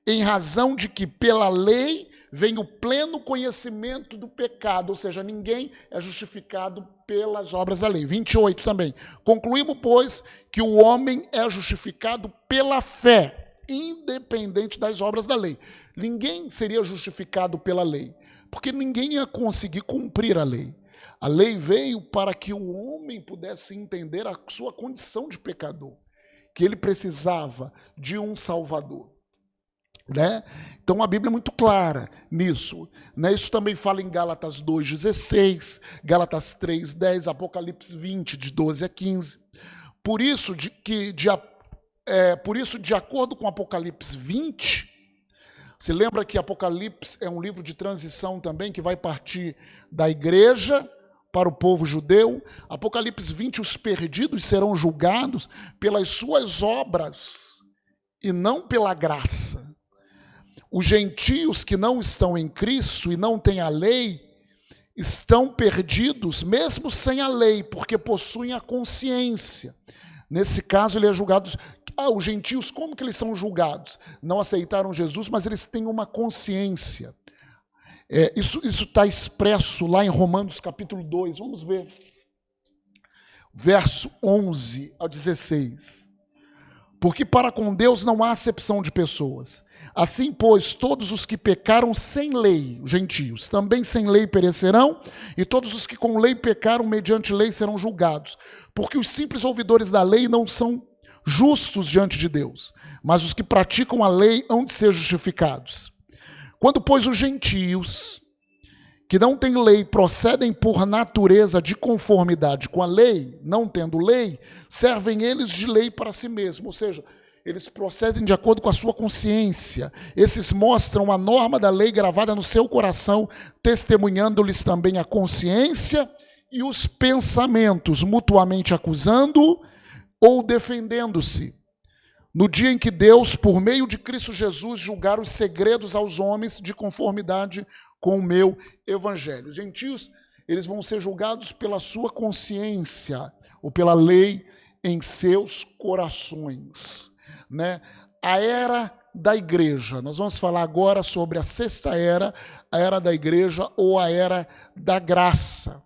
em razão de que pela lei vem o pleno conhecimento do pecado, ou seja, ninguém é justificado pelas obras da lei. 28 também. Concluímos, pois, que o homem é justificado pela fé, independente das obras da lei. Ninguém seria justificado pela lei, porque ninguém ia conseguir cumprir a lei. A lei veio para que o homem pudesse entender a sua condição de pecador, que ele precisava de um Salvador. Né? Então a Bíblia é muito clara nisso, né? Isso também fala em Gálatas 2,16, Gálatas 3,10, Apocalipse 20, de 12 a 15. Por isso, de acordo com Apocalipse 20, você lembra que Apocalipse é um livro de transição também, que vai partir da igreja para o povo judeu. Apocalipse 20, os perdidos serão julgados pelas suas obras e não pela graça. Os gentios que não estão em Cristo e não têm a lei, estão perdidos mesmo sem a lei, porque possuem a consciência. Nesse caso, ele é julgado. Os gentios, como que eles são julgados? Não aceitaram Jesus, mas eles têm uma consciência. Isso está expresso lá em Romanos capítulo 2. Vamos ver. Verso 11 ao 16. Porque para com Deus não há acepção de pessoas. Assim, pois, todos os que pecaram sem lei, os gentios, também sem lei perecerão, e todos os que com lei pecaram mediante lei serão julgados. Porque os simples ouvidores da lei não são justos diante de Deus, mas os que praticam a lei hão de ser justificados. Quando, pois, os gentios, que não têm lei, procedem por natureza de conformidade com a lei, não tendo lei, servem eles de lei para si mesmos, ou seja, eles procedem de acordo com a sua consciência. Esses mostram a norma da lei gravada no seu coração, testemunhando-lhes também a consciência e os pensamentos, mutuamente acusando ou defendendo-se. no dia em que Deus, por meio de Cristo Jesus, julgar os segredos aos homens de conformidade com o meu evangelho. Os gentios, eles vão ser julgados pela sua consciência, ou pela lei em seus corações, né? A era da igreja. Nós vamos falar agora sobre a sexta era, a era da igreja ou a era da graça.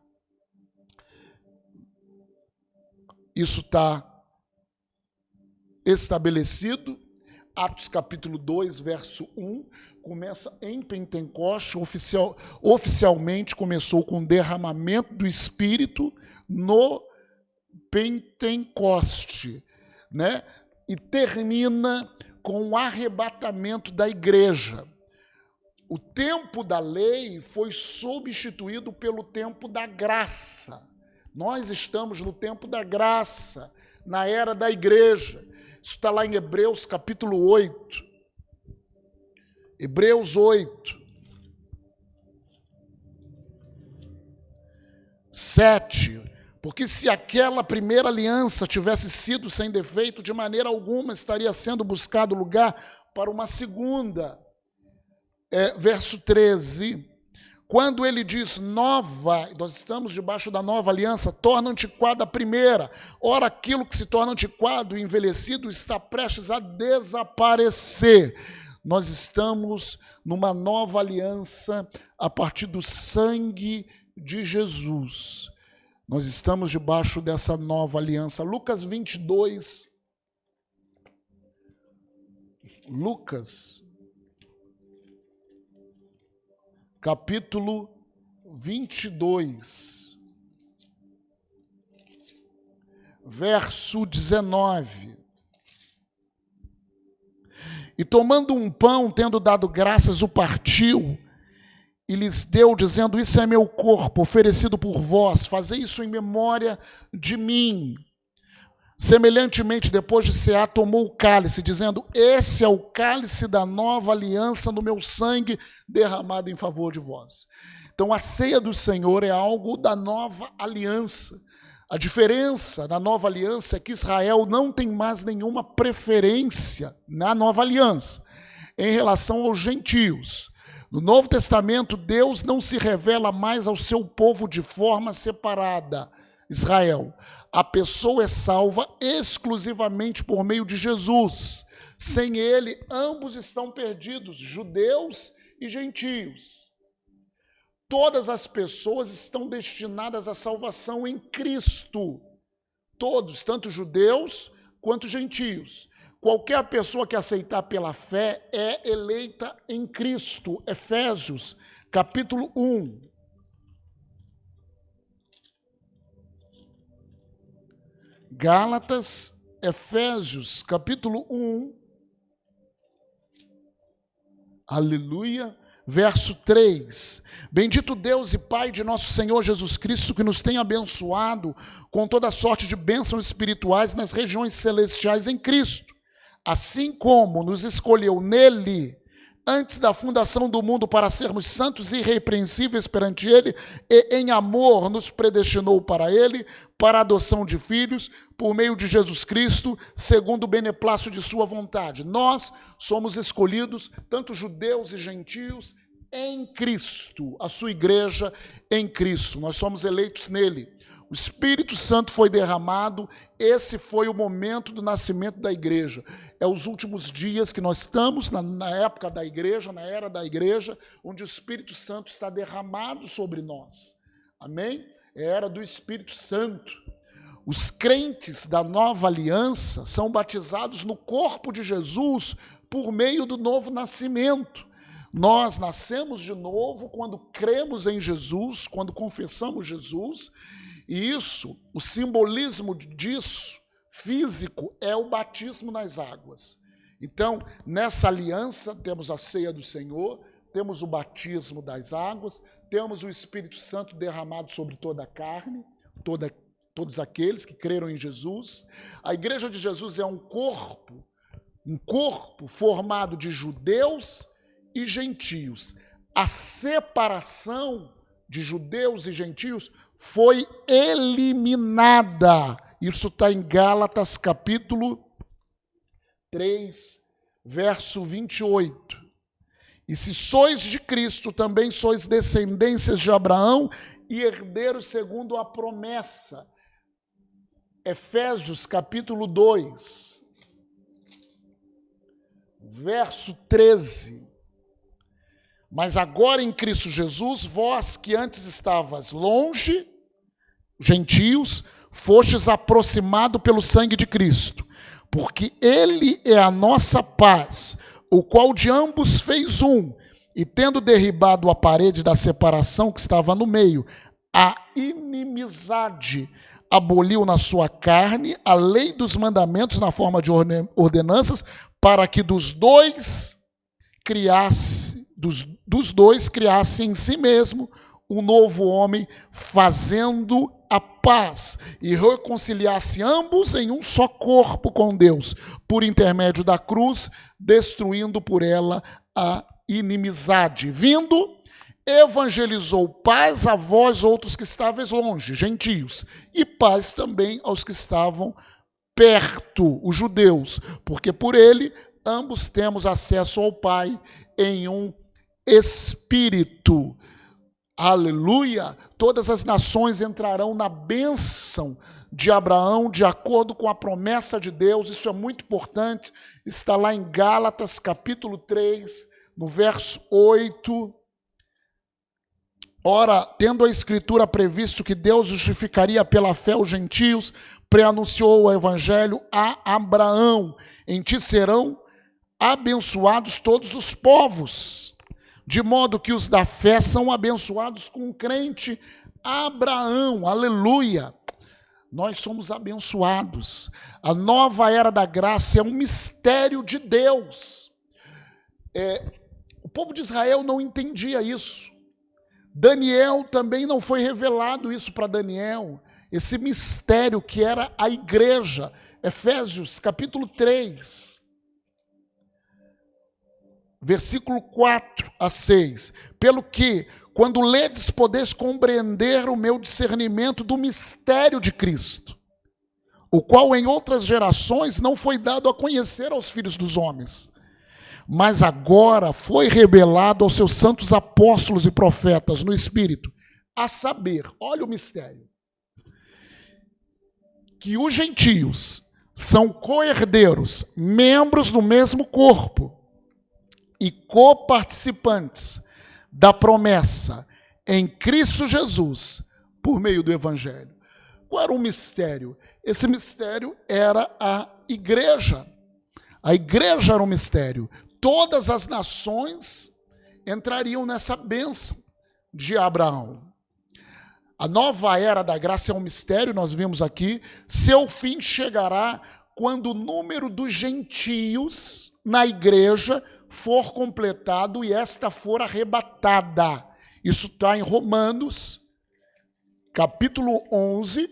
Isso está estabelecido. Atos capítulo 2, verso 1, começa em Pentecoste, oficialmente começou com o derramamento do Espírito no Pentecoste, né? E termina com o arrebatamento da igreja. O tempo da lei foi substituído pelo tempo da graça. Nós estamos no tempo da graça, na era da igreja. Isso está lá em Hebreus capítulo 8. Hebreus 8. 7. Porque se aquela primeira aliança tivesse sido sem defeito, de maneira alguma estaria sendo buscado lugar para uma segunda. Verso 13. Quando ele diz nova, nós estamos debaixo da nova aliança, torna antiquada a primeira. Ora, aquilo que se torna antiquado e envelhecido está prestes a desaparecer. Nós estamos numa nova aliança a partir do sangue de Jesus. Nós estamos debaixo dessa nova aliança. Lucas 22. Lucas, capítulo 22, verso 19. E tomando um pão, tendo dado graças, o partiu e lhes deu, dizendo: isso é meu corpo, oferecido por vós, fazei isso em memória de mim. Semelhantemente, depois de cear, tomou o cálice, dizendo: esse é o cálice da nova aliança no meu sangue, derramado em favor de vós. Então, a ceia do Senhor é algo da nova aliança. A diferença da nova aliança é que Israel não tem mais nenhuma preferência na nova aliança em relação aos gentios. No Novo Testamento, Deus não se revela mais ao seu povo de forma separada, Israel. A pessoa é salva exclusivamente por meio de Jesus. Sem ele, ambos estão perdidos, judeus e gentios. Todas as pessoas estão destinadas à salvação em Cristo. Todos, tanto judeus quanto gentios. Qualquer pessoa que aceitar pela fé é eleita em Cristo. Efésios, capítulo 1. Gálatas, Efésios, capítulo 1. Aleluia. Verso 3. Bendito Deus e Pai de nosso Senhor Jesus Cristo, que nos tem abençoado com toda sorte de bênçãos espirituais nas regiões celestiais em Cristo, assim como nos escolheu nele antes da fundação do mundo para sermos santos e irrepreensíveis perante ele, e em amor nos predestinou para ele, para a adoção de filhos, por meio de Jesus Cristo, segundo o beneplácito de sua vontade. Nós somos escolhidos, tanto judeus e gentios, em Cristo, a sua igreja em Cristo. Nós somos eleitos nele. O Espírito Santo foi derramado, esse foi o momento do nascimento da igreja. É os últimos dias que nós estamos, na época da igreja, na era da igreja, onde o Espírito Santo está derramado sobre nós. Amém? É a era do Espírito Santo. Os crentes da nova aliança são batizados no corpo de Jesus por meio do novo nascimento. Nós nascemos de novo quando cremos em Jesus, quando confessamos Jesus. E isso, o simbolismo disso, físico, é o batismo nas águas. Então, nessa aliança, temos a ceia do Senhor, temos o batismo das águas, temos o Espírito Santo derramado sobre toda a carne, todos aqueles que creram em Jesus. A igreja de Jesus é um corpo formado de judeus e gentios. A separação de judeus e gentios foi eliminada. Isso está em Gálatas capítulo 3, verso 28. E se sois de Cristo, também sois descendências de Abraão e herdeiros segundo a promessa. Efésios capítulo 2, verso 13. Mas agora em Cristo Jesus, vós que antes estavas longe, gentios, fostes aproximados pelo sangue de Cristo, porque ele é a nossa paz, o qual de ambos fez um, e tendo derribado a parede da separação que estava no meio, a inimizade, aboliu na sua carne a lei dos mandamentos na forma de ordenanças, para que dos dois criasse em si mesmo um novo homem, fazendo a paz e reconciliasse ambos em um só corpo com Deus, por intermédio da cruz, destruindo por ela a inimizade. Vindo, evangelizou paz a vós outros que estáveis longe, gentios, e paz também aos que estavam perto, os judeus, porque por ele ambos temos acesso ao Pai em um Espírito. Aleluia! Todas as nações entrarão na bênção de Abraão, de acordo com a promessa de Deus. Isso é muito importante. Está lá em Gálatas, capítulo 3, no verso 8. Ora, tendo a Escritura previsto que Deus justificaria pela fé os gentios, preanunciou o evangelho a Abraão. Em ti serão abençoados todos os povos. De modo que os da fé são abençoados com o crente Abraão. Aleluia! Nós somos abençoados. A nova era da graça é um mistério de Deus. O povo de Israel não entendia isso. Daniel também não foi revelado isso para Daniel. Esse mistério que era a igreja. Efésios capítulo 3. Versículo 4 a 6. Pelo que, quando ledes, podeis compreender o meu discernimento do mistério de Cristo, o qual em outras gerações não foi dado a conhecer aos filhos dos homens, mas agora foi revelado aos seus santos apóstolos e profetas no Espírito, a saber, olha o mistério, que os gentios são co-herdeiros, membros do mesmo corpo, e coparticipantes da promessa em Cristo Jesus, por meio do Evangelho. Qual era o mistério? Esse mistério era a igreja. A igreja era um mistério. Todas as nações entrariam nessa bênção de Abraão. A nova era da graça é um mistério, nós vimos aqui. Seu fim chegará quando o número dos gentios na igreja for completado e esta for arrebatada. Isso está em Romanos, capítulo 11,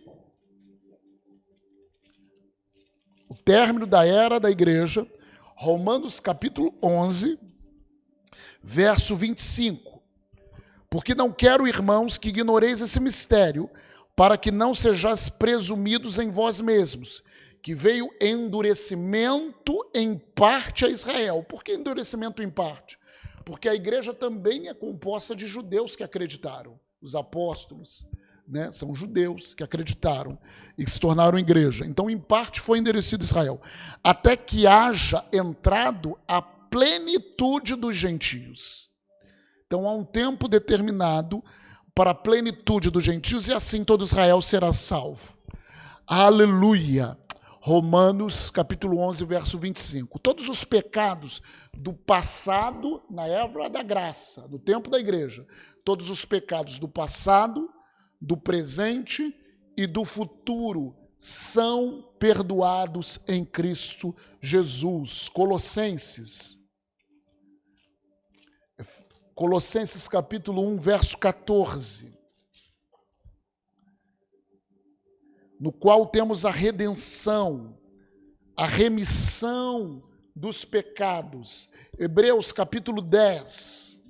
o término da era da igreja. Romanos, capítulo 11, verso 25. Porque não quero, irmãos, que ignoreis esse mistério, para que não sejais presumidos em vós mesmos, que veio endurecimento em parte a Israel. Por que endurecimento em parte? Porque a igreja também é composta de judeus que acreditaram. Os apóstolos, né, são judeus que acreditaram e se tornaram igreja. Então, em parte, foi endurecido Israel. Até que haja entrado a plenitude dos gentios. Então, há um tempo determinado para a plenitude dos gentios e assim todo Israel será salvo. Aleluia! Romanos, capítulo 11, verso 25. Todos os pecados do passado, na era da graça, do tempo da igreja, todos os pecados do passado, do presente e do futuro são perdoados em Cristo Jesus. Colossenses capítulo 1, verso 14. No qual temos a redenção, a remissão dos pecados. Hebreus capítulo 10.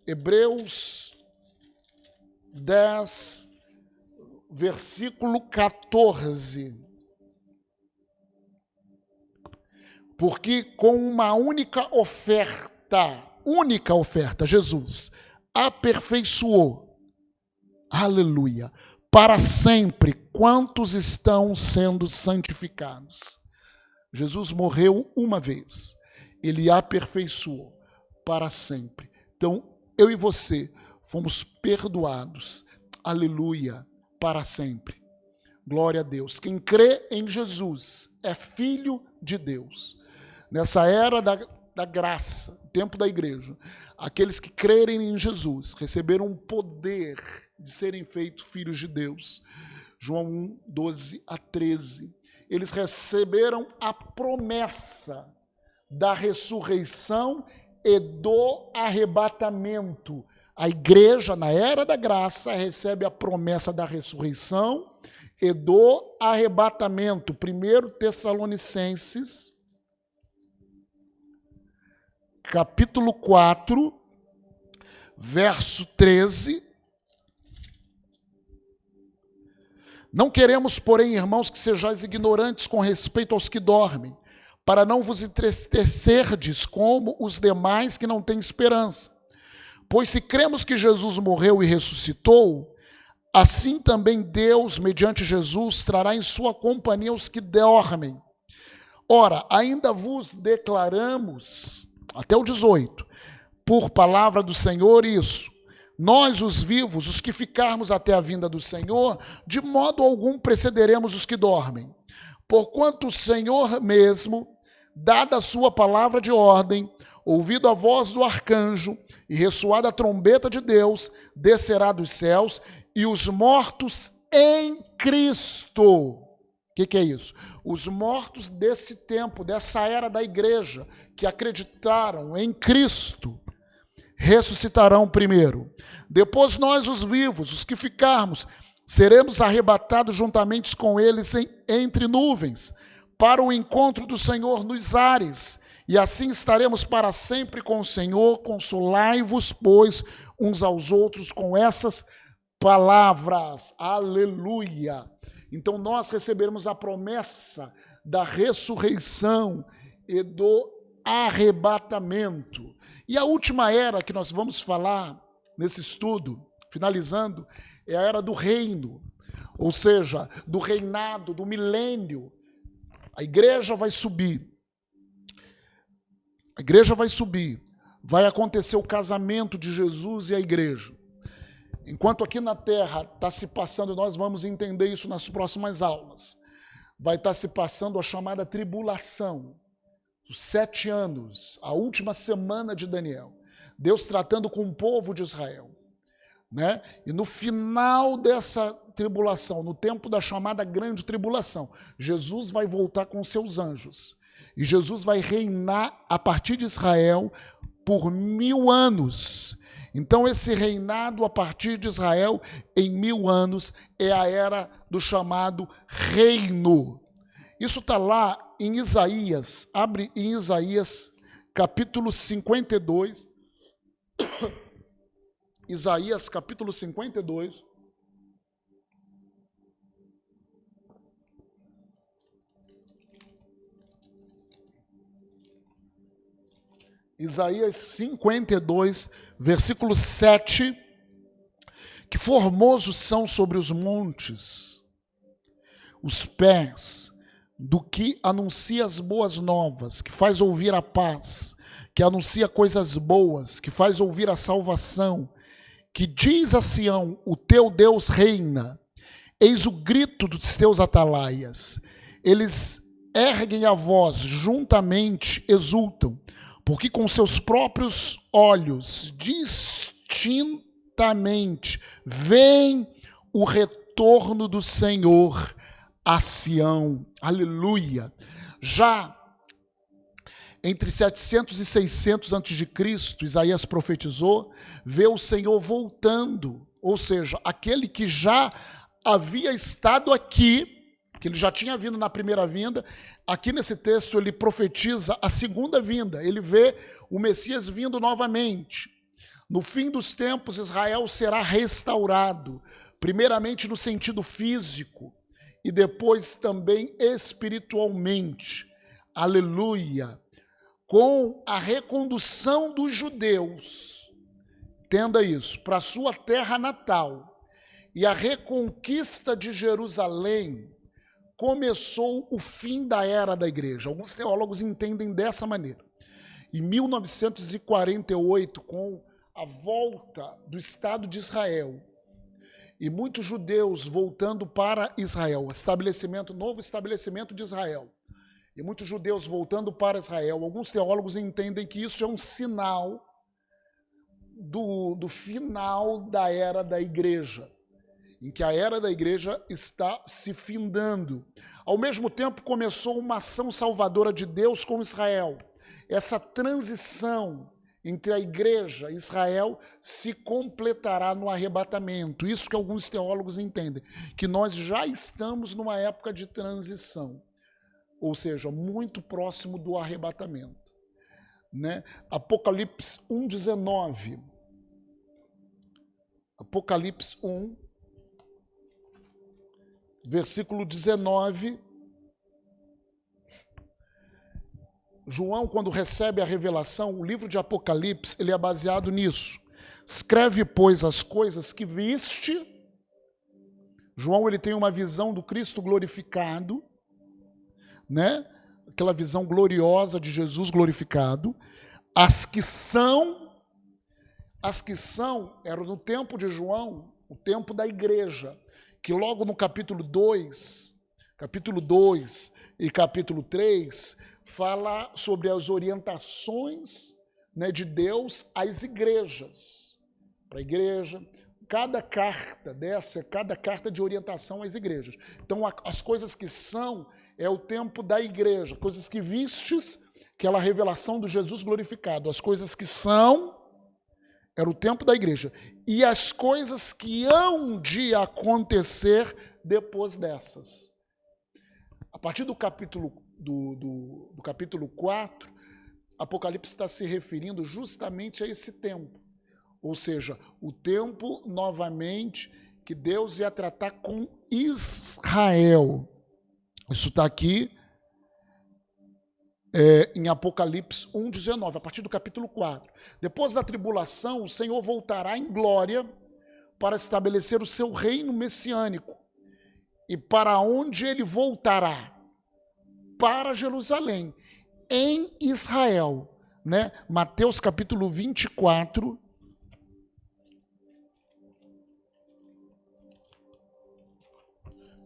Hebreus 10, versículo 14. Porque com uma única oferta, Jesus aperfeiçoou, aleluia, para sempre quantos estão sendo santificados. Jesus morreu uma vez, ele aperfeiçoou para sempre. Então, eu e você fomos perdoados, aleluia, para sempre. Glória a Deus. Quem crê em Jesus é filho de Deus. Nessa era da graça, tempo da igreja, aqueles que crerem em Jesus receberam o poder de serem feitos filhos de Deus. João 1, 12 a 13. Eles receberam a promessa da ressurreição e do arrebatamento. A igreja, na era da graça, recebe a promessa da ressurreição e do arrebatamento. 1 Tessalonicenses, capítulo 4, verso 13. Não queremos, porém, irmãos, que sejais ignorantes com respeito aos que dormem, para não vos entristecerdes como os demais que não têm esperança. Pois se cremos que Jesus morreu e ressuscitou, assim também Deus, mediante Jesus, trará em sua companhia os que dormem. Ora, ainda vos declaramos, até o 18, por palavra do Senhor isso, nós os vivos, os que ficarmos até a vinda do Senhor, de modo algum precederemos os que dormem. Porquanto o Senhor mesmo, dada a sua palavra de ordem, ouvido a voz do arcanjo e ressoada a trombeta de Deus, descerá dos céus e os mortos em Cristo. O que é isso? Os mortos desse tempo, dessa era da igreja, que acreditaram em Cristo, ressuscitarão primeiro. Depois nós, os vivos, os que ficarmos, seremos arrebatados juntamente com eles entre nuvens, para o encontro do Senhor nos ares, e assim estaremos para sempre com o Senhor. Consolai-vos, pois, uns aos outros com essas palavras. Aleluia! Então nós receberemos a promessa da ressurreição e do arrebatamento. E a última era que nós vamos falar nesse estudo, finalizando, é a era do reino, ou seja, do reinado, do milênio. A igreja vai subir. A igreja vai subir. Vai acontecer o casamento de Jesus e a igreja. Enquanto aqui na terra está se passando, nós vamos entender isso nas próximas aulas, vai estar se passando a chamada tribulação, os 7 anos, a última semana de Daniel, Deus tratando com o povo de Israel, né? E no final dessa tribulação, no tempo da chamada grande tribulação, Jesus vai voltar com seus anjos, e Jesus vai reinar a partir de Israel por 1000 anos. Então esse reinado a partir de Israel em 1000 anos é a era do chamado reino. Isso está lá em Isaías, abre em Isaías capítulo 52, Isaías capítulo 52, Isaías 52, versículo 7, que formosos são sobre os montes os pés do que anuncia as boas novas, que faz ouvir a paz, que anuncia coisas boas, que faz ouvir a salvação, que diz a Sião, o teu Deus reina, eis o grito dos teus atalaias, eles erguem a voz, juntamente exultam, porque com seus próprios olhos, distintamente, veem o retorno do Senhor a Sião. Aleluia! Já entre 700 e 600 a.C., Isaías profetizou, vê o Senhor voltando, ou seja, aquele que já havia estado aqui, que ele já tinha vindo na primeira vinda, aqui nesse texto ele profetiza a segunda vinda, ele vê o Messias vindo novamente. No fim dos tempos, Israel será restaurado, primeiramente no sentido físico e depois também espiritualmente. aleluia, com a recondução dos judeus, entenda isso, para sua terra natal, e a reconquista de Jerusalém, começou o fim da era da igreja. Alguns teólogos entendem dessa maneira. Em 1948, com a volta do Estado de Israel, e muitos judeus voltando para Israel, novo estabelecimento de Israel, e muitos judeus voltando para Israel, alguns teólogos entendem que isso é um sinal do final da era da igreja, em que a era da igreja está se findando. Ao mesmo tempo, começou uma ação salvadora de Deus com Israel. Essa transição entre a igreja e Israel se completará no arrebatamento. Isso que alguns teólogos entendem, que nós já estamos numa época de transição, ou seja, muito próximo do arrebatamento. Né? Apocalipse 1:19. Apocalipse 1, versículo 19. João, quando recebe a revelação, o livro de Apocalipse, ele é baseado nisso. Escreve, pois, as coisas que viste. João, ele tem uma visão do Cristo glorificado, né? Aquela visão gloriosa de Jesus glorificado. As que são, eram no tempo de João, o tempo da igreja, que logo no capítulo 2 e capítulo 3, fala sobre as orientações, né, de Deus às igrejas. Para a igreja, cada carta dessa é cada carta de orientação às igrejas. Então, as coisas que são é o tempo da igreja. Coisas que vistes, aquela revelação do Jesus glorificado. As coisas que são, era o tempo da igreja. E as coisas que hão de acontecer depois dessas. A partir do capítulo do capítulo 4, Apocalipse está se referindo justamente a esse tempo. Ou seja, o tempo, novamente, que Deus ia tratar com Israel. Isso está aqui em Apocalipse 1:19, a partir do capítulo 4. Depois da tribulação, o Senhor voltará em glória para estabelecer o seu reino messiânico. E para onde ele voltará? Para Jerusalém, em Israel, né? Mateus capítulo 24,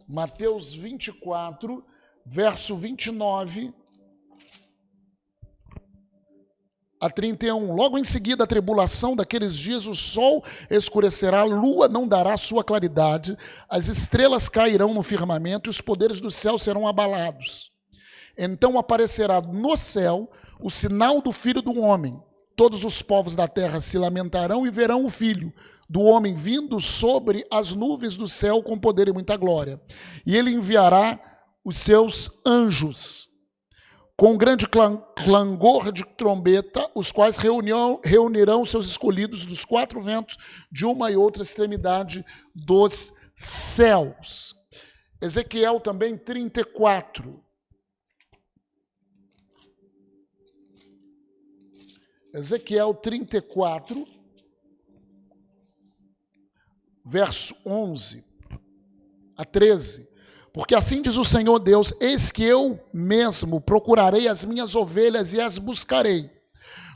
Mateus 24, verso 29 a 31. Logo em seguida, a tribulação daqueles dias, o sol escurecerá, a lua não dará sua claridade, as estrelas cairão no firmamento e os poderes do céu serão abalados. Então aparecerá no céu o sinal do Filho do Homem. Todos os povos da terra se lamentarão e verão o Filho do Homem vindo sobre as nuvens do céu com poder e muita glória. E ele enviará os seus anjos com grande clangor de trombeta, os quais reunirão seus escolhidos dos quatro ventos de uma e outra extremidade dos céus. Ezequiel também 34. Ezequiel 34, verso 11 a 13. Porque assim diz o Senhor Deus, eis que eu mesmo procurarei as minhas ovelhas e as buscarei.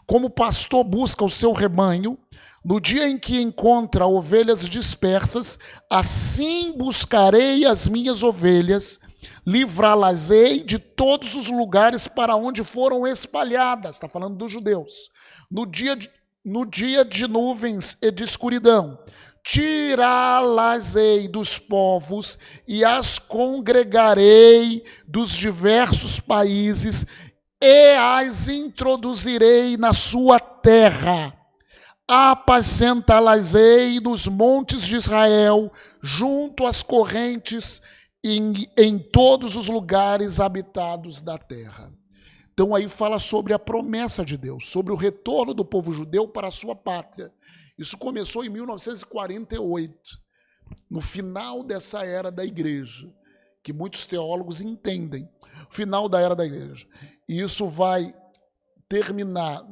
Como o pastor busca o seu rebanho, no dia em que encontra ovelhas dispersas, assim buscarei as minhas ovelhas, livrá-las-ei de todos os lugares para onde foram espalhadas. Está falando dos judeus. No dia de nuvens e de escuridão, tirá-las-ei dos povos e as congregarei dos diversos países e as introduzirei na sua terra. Apacentá-las-ei nos montes de Israel, junto às correntes em todos os lugares habitados da terra. Então aí fala sobre a promessa de Deus, sobre o retorno do povo judeu para a sua pátria. Isso começou em 1948, no final dessa era da igreja, que muitos teólogos entendem. final da era da igreja. E isso vai terminar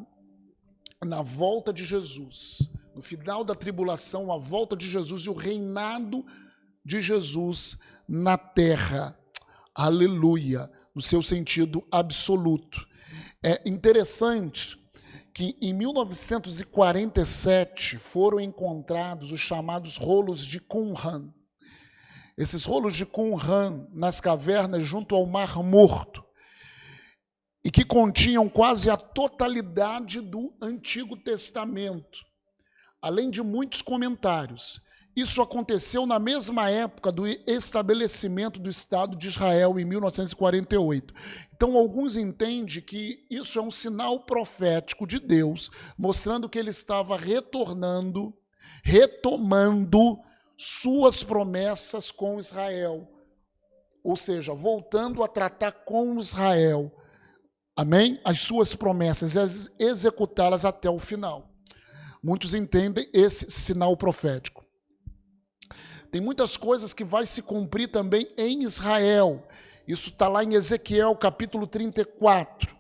na volta de Jesus, no final da tribulação, a volta de Jesus e o reinado de Jesus na terra. Aleluia, no seu sentido absoluto. É interessante que em 1947 foram encontrados os chamados rolos de Qumran. Esses rolos de Qumran nas cavernas junto ao Mar Morto, e que continham quase a totalidade do Antigo Testamento, além de muitos comentários. Isso aconteceu na mesma época do estabelecimento do Estado de Israel, em 1948. Então, alguns entendem que isso é um sinal profético de Deus, mostrando que ele estava retomando suas promessas com Israel. Ou seja, voltando a tratar com Israel. Amém? As suas promessas, executá-las até o final. Muitos entendem esse sinal profético. Tem muitas coisas que vai se cumprir também em Israel. Isso está lá em Ezequiel, capítulo 34,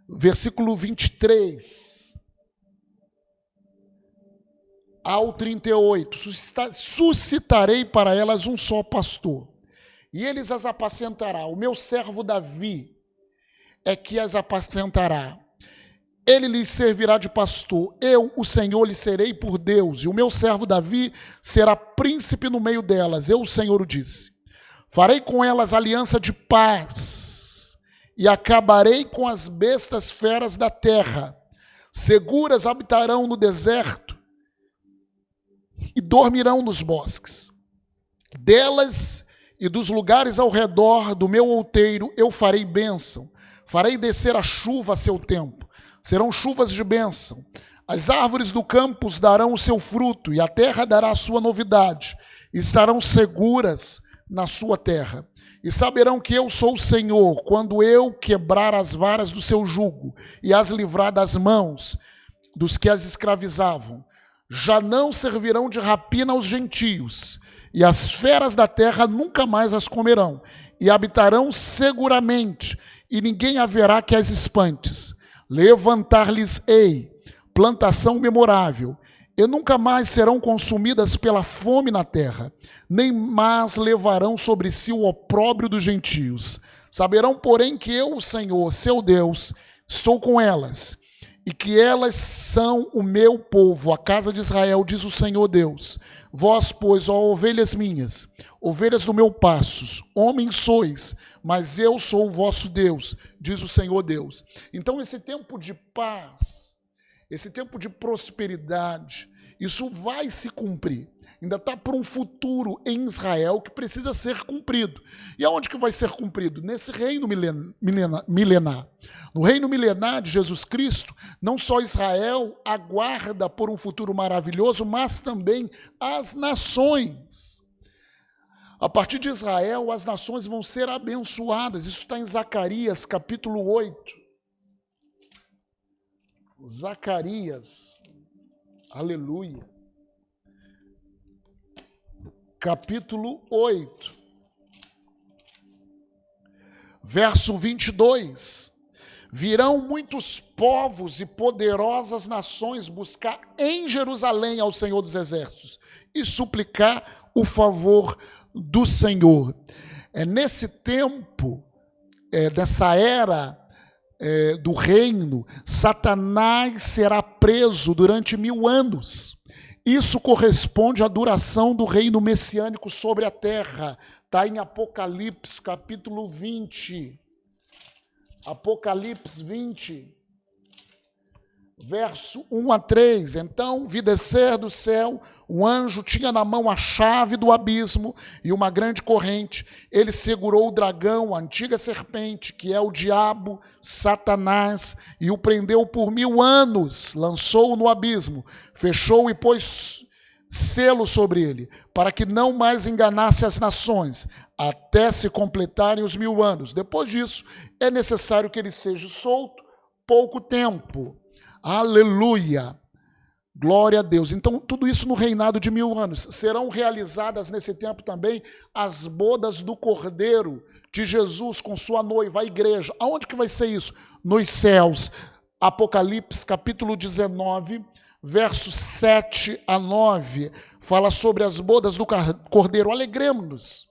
versículo 23 ao 38. Suscitarei para elas um só pastor, e eles as apacentará. O meu servo Davi é que as apacentará. Ele lhes servirá de pastor. Eu, o Senhor, lhe serei por Deus, e o meu servo Davi será príncipe no meio delas. Eu, o Senhor, o disse. Farei com elas aliança de paz, e acabarei com as bestas feras da terra. Seguras habitarão no deserto, e dormirão nos bosques. Delas e dos lugares ao redor do meu outeiro eu farei bênção. Farei descer a chuva a seu tempo. Serão chuvas de bênção. As árvores do campo darão o seu fruto, e a terra dará a sua novidade. Estarão seguras na sua terra. E saberão que eu sou o Senhor, quando eu quebrar as varas do seu jugo e as livrar das mãos dos que as escravizavam. Já não servirão de rapina aos gentios, e as feras da terra nunca mais as comerão, e habitarão seguramente, e ninguém haverá que as espantes. Levantar-lhes-ei plantação memorável, e nunca mais serão consumidas pela fome na terra, nem mais levarão sobre si o opróbrio dos gentios. Saberão, porém, que eu, o Senhor, seu Deus, estou com elas, e que elas são o meu povo, a casa de Israel, diz o Senhor Deus. Vós, pois, ó ovelhas minhas, ovelhas do meu pastos, homens sois, mas eu sou o vosso Deus, diz o Senhor Deus. Então, esse tempo de paz, esse tempo de prosperidade, isso vai se cumprir. Ainda está por um futuro em Israel que precisa ser cumprido. E aonde que vai ser cumprido? Nesse reino milenar. No reino milenar de Jesus Cristo, não só Israel aguarda por um futuro maravilhoso, mas também as nações. A partir de Israel, as nações vão ser abençoadas. Isso está em Zacarias, capítulo 8. Zacarias, aleluia. Capítulo 8, verso 22. Virão muitos povos e poderosas nações buscar em Jerusalém ao Senhor dos Exércitos e suplicar o favor do Senhor. Nesse tempo, dessa era do reino, Satanás será preso durante 1000 anos. Isso corresponde à duração do reino messiânico sobre a terra. Está em Apocalipse, capítulo 20. Apocalipse 20, verso 1 a 3. Então vi descer do céu, um anjo tinha na mão a chave do abismo e uma grande corrente. Ele segurou o dragão, a antiga serpente, que é o diabo, Satanás, e o prendeu por 1000 anos, lançou-o no abismo, fechou e pôs selo sobre ele, para que não mais enganasse as nações, até se completarem os 1000 anos. Depois disso, é necessário que ele seja solto pouco tempo. Aleluia! Glória a Deus. Então, tudo isso no reinado de 1000 anos. Serão realizadas nesse tempo também as bodas do Cordeiro, de Jesus com sua noiva, a igreja. Aonde que vai ser isso? Nos céus. Apocalipse capítulo 19, versos 7 a 9, fala sobre as bodas do Cordeiro. Alegremos-nos,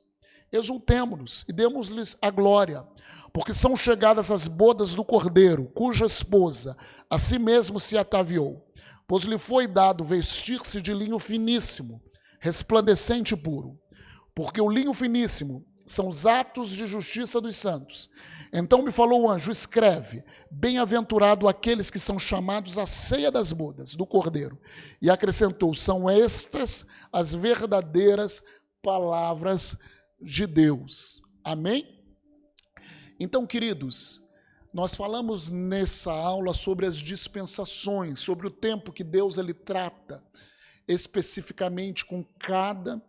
exultemo-nos e demos-lhes a glória, porque são chegadas as bodas do Cordeiro, cuja esposa a si mesmo se ataviou. Pois lhe foi dado vestir-se de linho finíssimo, resplandecente e puro, porque o linho finíssimo são os atos de justiça dos santos. Então me falou o anjo: escreve, bem-aventurado aqueles que são chamados à ceia das bodas do Cordeiro. E acrescentou: são estas as verdadeiras palavras de Deus. Amém? Então, queridos, nós falamos nessa aula sobre as dispensações, sobre o tempo que Deus ele trata especificamente com cada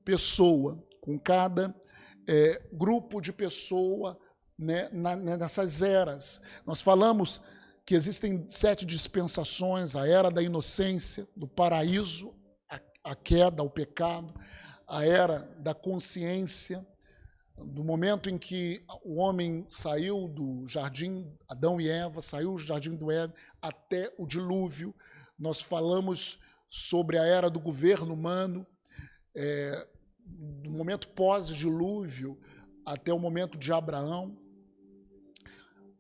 pessoa, com cada grupo de pessoa, né, nessas eras. Nós falamos que existem 7 dispensações: a era da inocência, do paraíso, a queda, o pecado, a era da consciência, do momento em que o homem saiu do jardim, Adão e Eva, saiu do jardim do Éden, até o dilúvio. Nós falamos sobre a era do governo humano, do momento pós-dilúvio até o momento de Abraão,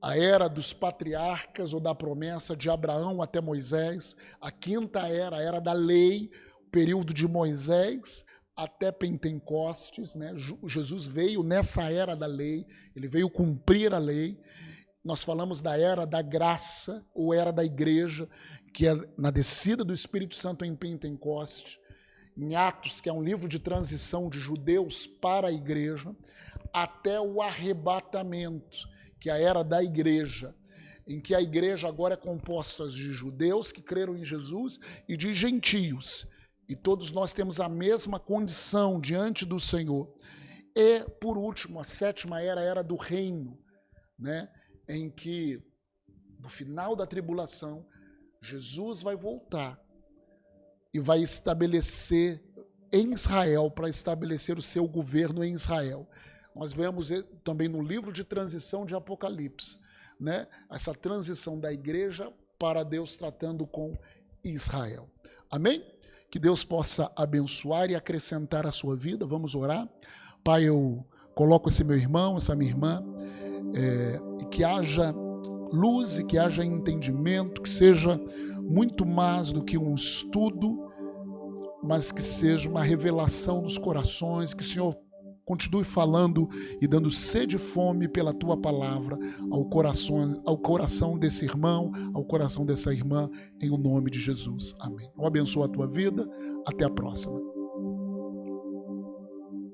a era dos patriarcas ou da promessa de Abraão até Moisés, a 5ª era, a era da lei, o período de Moisés até Pentecostes, né? Jesus veio nessa era da lei, ele veio cumprir a lei. Nós falamos da era da graça, ou era da igreja, que é na descida do Espírito Santo em Pentecostes, em Atos, que é um livro de transição de judeus para a igreja, até o arrebatamento, que é a era da igreja, em que a igreja agora é composta de judeus que creram em Jesus e de gentios. E todos nós temos a mesma condição diante do Senhor. E, por último, a 7ª era, a era do reino, né? Em que, no final da tribulação, Jesus vai voltar e vai estabelecer em Israel, para estabelecer o seu governo em Israel. Nós vemos também no livro de transição de Apocalipse, né? Essa transição da igreja para Deus tratando com Israel. Amém? Que Deus possa abençoar e acrescentar a sua vida. Vamos orar. Pai, eu coloco esse meu irmão, essa minha irmã, e que haja luz e que haja entendimento, que seja muito mais do que um estudo, mas que seja uma revelação dos corações, que o Senhor continue falando e dando sede e fome pela tua palavra ao coração desse irmão, ao coração dessa irmã, em o nome de Jesus. Amém. Eu abençoo a tua vida. Até a próxima.